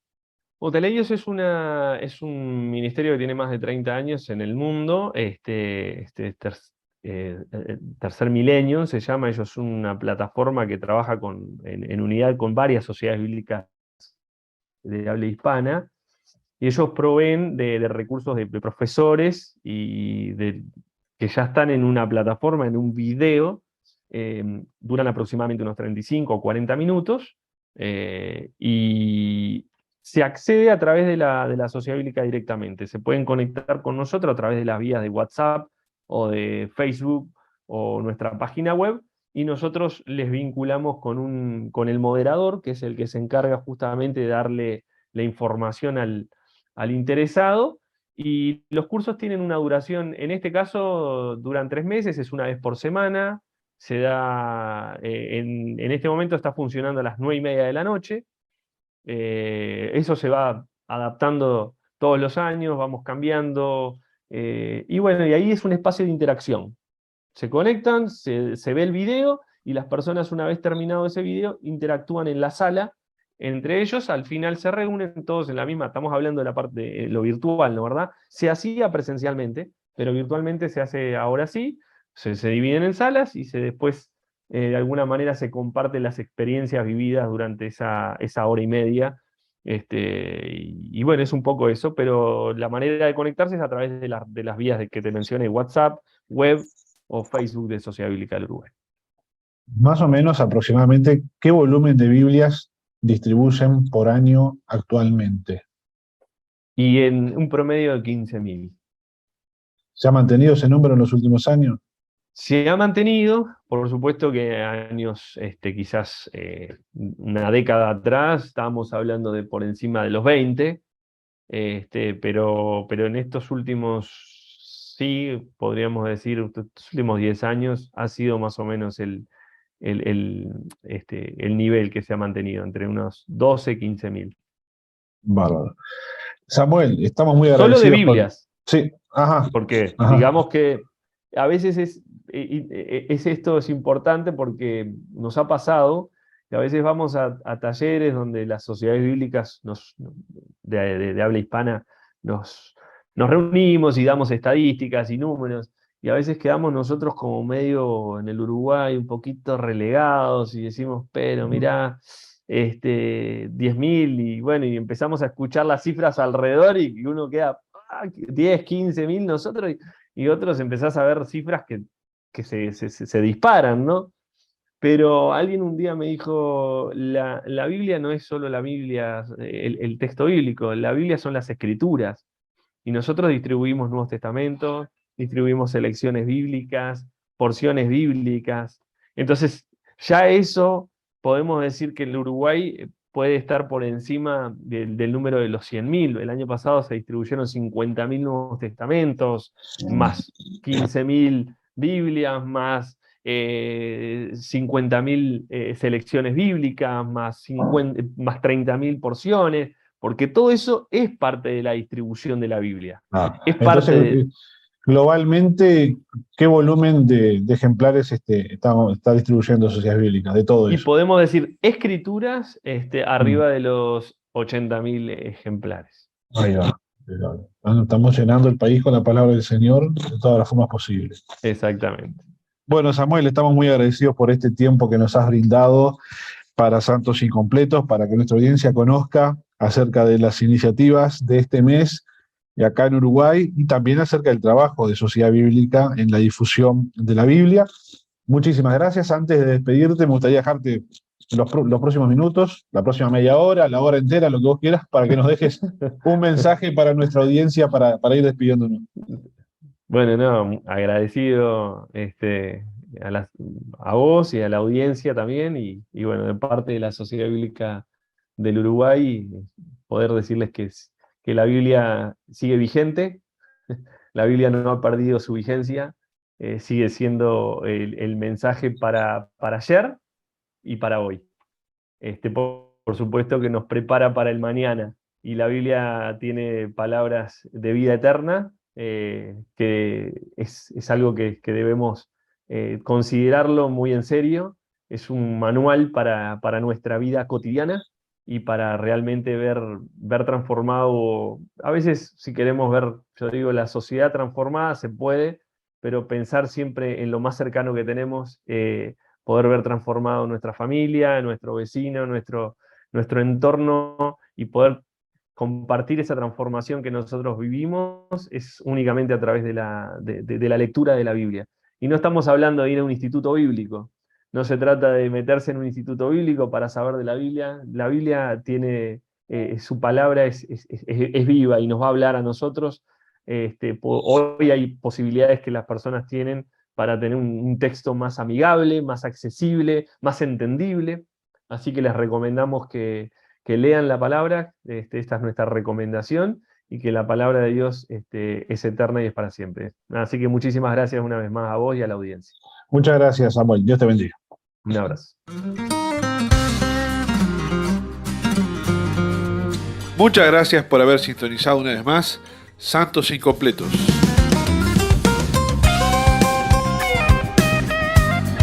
Teleios es un ministerio que tiene más de 30 años en el mundo, tercer milenio se llama. Ellos son una plataforma que trabaja en unidad con varias sociedades bíblicas de habla hispana, y ellos proveen de recursos de profesores que ya están en una plataforma, en un video, duran aproximadamente unos 35 o 40 minutos, y se accede a través de la sociedad bíblica directamente. Se pueden conectar con nosotros a través de las vías de WhatsApp o de Facebook o nuestra página web, y nosotros les vinculamos con el moderador, que es el que se encarga justamente de darle la información al interesado. Y los cursos tienen una duración, en este caso duran 3 meses, es una vez por semana. Se da, en este momento está funcionando a las 9:30 de la noche. Eso se va adaptando todos los años, vamos cambiando, y bueno, y ahí es un espacio de interacción. Se conectan, se ve el video, y las personas, una vez terminado ese video, interactúan en la sala entre ellos. Al final se reúnen todos en la misma. Estamos hablando de la parte de lo virtual, ¿no? ¿Verdad? Se hacía presencialmente, pero virtualmente se hace ahora sí. Se dividen en salas y después, de alguna manera, se comparten las experiencias vividas durante esa hora y media. Y bueno, es un poco eso, pero la manera de conectarse es a través de las vías que te mencioné: WhatsApp, web o Facebook de Sociedad Bíblica del Uruguay. Más o menos, aproximadamente, ¿qué volumen de Biblias distribuyen por año actualmente? Y en un promedio de 15.000. ¿Se ha mantenido ese número en los últimos años? Se ha mantenido, por supuesto que años, quizás una década atrás, estábamos hablando de por encima de los 20, pero en estos últimos, sí, podríamos decir, estos últimos 10 años ha sido más o menos el nivel que se ha mantenido, entre unos 12, 15.000. Bárbaro. Samuel, estamos muy Solo agradecidos. de Biblias. Sí, ajá. Porque Ajá. digamos que a veces esto es importante, porque nos ha pasado que a veces vamos a talleres donde las sociedades bíblicas de habla hispana nos reunimos y damos estadísticas y números, y a veces quedamos nosotros como medio en el Uruguay un poquito relegados y decimos, pero mirá, 10.000, y bueno, y empezamos a escuchar las cifras alrededor y uno queda 10, 15.000 nosotros, y otros empezás a ver cifras que se disparan, ¿no? Pero alguien un día me dijo, la Biblia no es solo la Biblia, el texto bíblico, la Biblia son las escrituras, y nosotros distribuimos Nuevos Testamentos, distribuimos selecciones bíblicas, porciones bíblicas. Entonces, ya eso podemos decir que el Uruguay puede estar por encima del número de los 100.000. El año pasado se distribuyeron 50.000 Nuevos Testamentos, más 15.000 Biblias, más 50.000 selecciones bíblicas, más 30.000 porciones. porque todo eso es parte de la distribución de la Biblia. Es Entonces, parte de... globalmente, ¿qué volumen de ejemplares está distribuyendo Sociedades Bíblicas de todo Y eso? podemos decir escrituras arriba de los 80.000 ejemplares. Ahí va. Estamos llenando el país con la palabra del Señor de todas las formas posibles. Exactamente. Bueno, Samuel, estamos muy agradecidos por este tiempo que nos has brindado para Santos Incompletos, para que nuestra audiencia conozca acerca de las iniciativas de este mes y acá en Uruguay, y también acerca del trabajo de Sociedad Bíblica en la difusión de la Biblia. Muchísimas gracias. Antes de despedirte, me gustaría dejarte los próximos minutos, la próxima media hora, la hora entera, lo que vos quieras, para que nos dejes un mensaje para nuestra audiencia para ir despidiéndonos. Bueno, no, agradecido a vos y a la audiencia también, y bueno, de parte de la Sociedad Bíblica del Uruguay, poder decirles que la Biblia sigue vigente, la Biblia no ha perdido su vigencia, sigue siendo el mensaje para ayer y para hoy. Por supuesto que nos prepara para el mañana, y la Biblia tiene palabras de vida eterna, que es algo que debemos considerarlo muy en serio. Es un manual para nuestra vida cotidiana y para realmente ver transformado, a veces si queremos ver, yo digo, la sociedad transformada, se puede, pero pensar siempre en lo más cercano que tenemos, poder ver transformado nuestra familia, nuestro vecino, nuestro entorno, y poder compartir esa transformación que nosotros vivimos es únicamente a través de la lectura de la Biblia. Y no estamos hablando de ir a un instituto bíblico, no se trata de meterse en un instituto bíblico para saber de la Biblia. La Biblia tiene, su palabra es viva y nos va a hablar a nosotros. Hoy hay posibilidades que las personas tienen para tener un texto más amigable, más accesible, más entendible. Así que les recomendamos que lean la palabra. Esta es nuestra recomendación, y que la palabra de Dios es eterna y es para siempre. Así que muchísimas gracias una vez más a vos y a la audiencia. Muchas gracias, Samuel. Dios te bendiga. Un abrazo. Muchas gracias por haber sintonizado una vez más Santos Incompletos.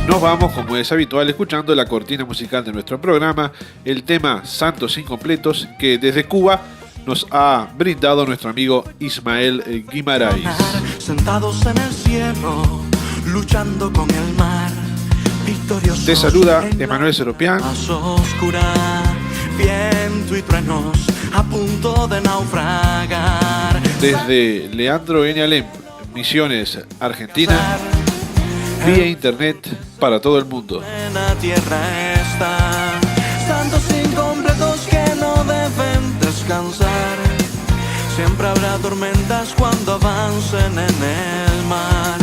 Nos vamos, como es habitual, escuchando la cortina musical de nuestro programa, el tema Santos Incompletos, que desde Cuba nos ha brindado nuestro amigo Ismael Guimarães. Sentados en el cielo, luchando con el mar, victoriosos. Te saluda Emanuel Seropián. Oscura, viento y truenos a punto de naufragar. Desde Leandro N. Alem, Misiones, Argentina, vía internet para todo el mundo. En la tierra está, santos incompletos que no deben descansar. Siempre habrá tormentas cuando avancen en el mar.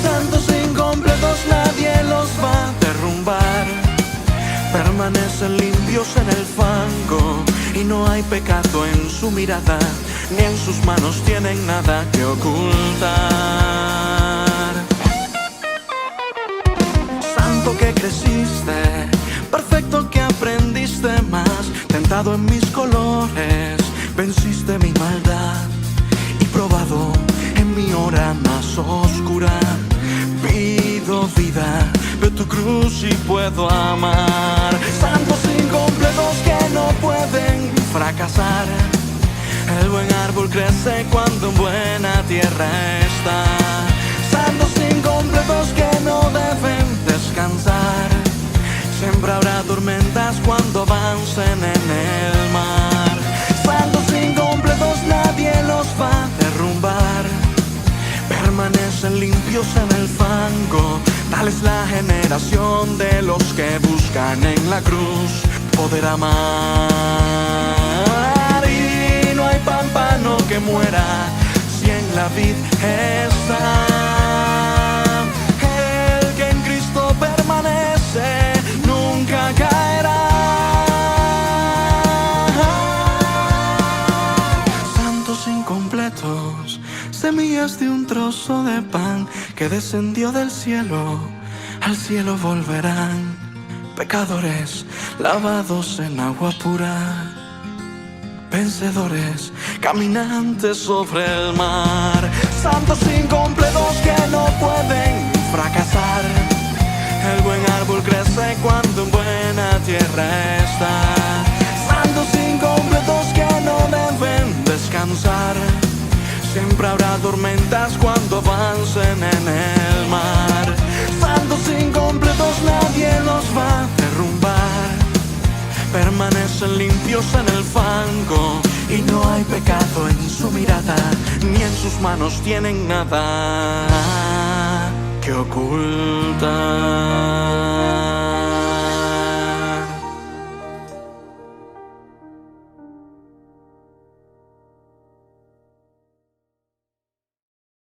Santos incompletos, nadie los va a derrumbar. Permanecen limpios en el fango y no hay pecado en su mirada, ni en sus manos tienen nada que ocultar. Santo que creciste, perfecto que aprendiste más, tentado en mis colores, venciste mi maldad y probado en mi hora más oscura. Pido vida, veo tu cruz y puedo amar. Santos incompletos que no pueden fracasar. El buen árbol crece cuando en buena tierra está. Santos incompletos que no deben descansar. Siempre habrá tormentas cuando avancen en el mar. Santos incompletos, nadie los va a derrumbar. Permanecen limpios en el fango. Tal es la generación de los que buscan en la cruz poder amar. Y no hay pámpano que muera si en la vid está. El que en Cristo permanece nunca caerá. Santos incompletos, semillas de un trozo de pan que descendió del cielo, al cielo volverán. Pecadores lavados en agua pura. vencedores, caminantes sobre el mar, santos incompletos que no pueden fracasar. El buen árbol crece cuando en buena tierra está. Santos incompletos que no deben descansar. Siempre habrá tormentas cuando avancen en el mar. Santos incompletos nadie los va a derrumbar. Permanecen limpios en el fango y no hay pecado en su mirada, ni en sus manos tienen nada que ocultar.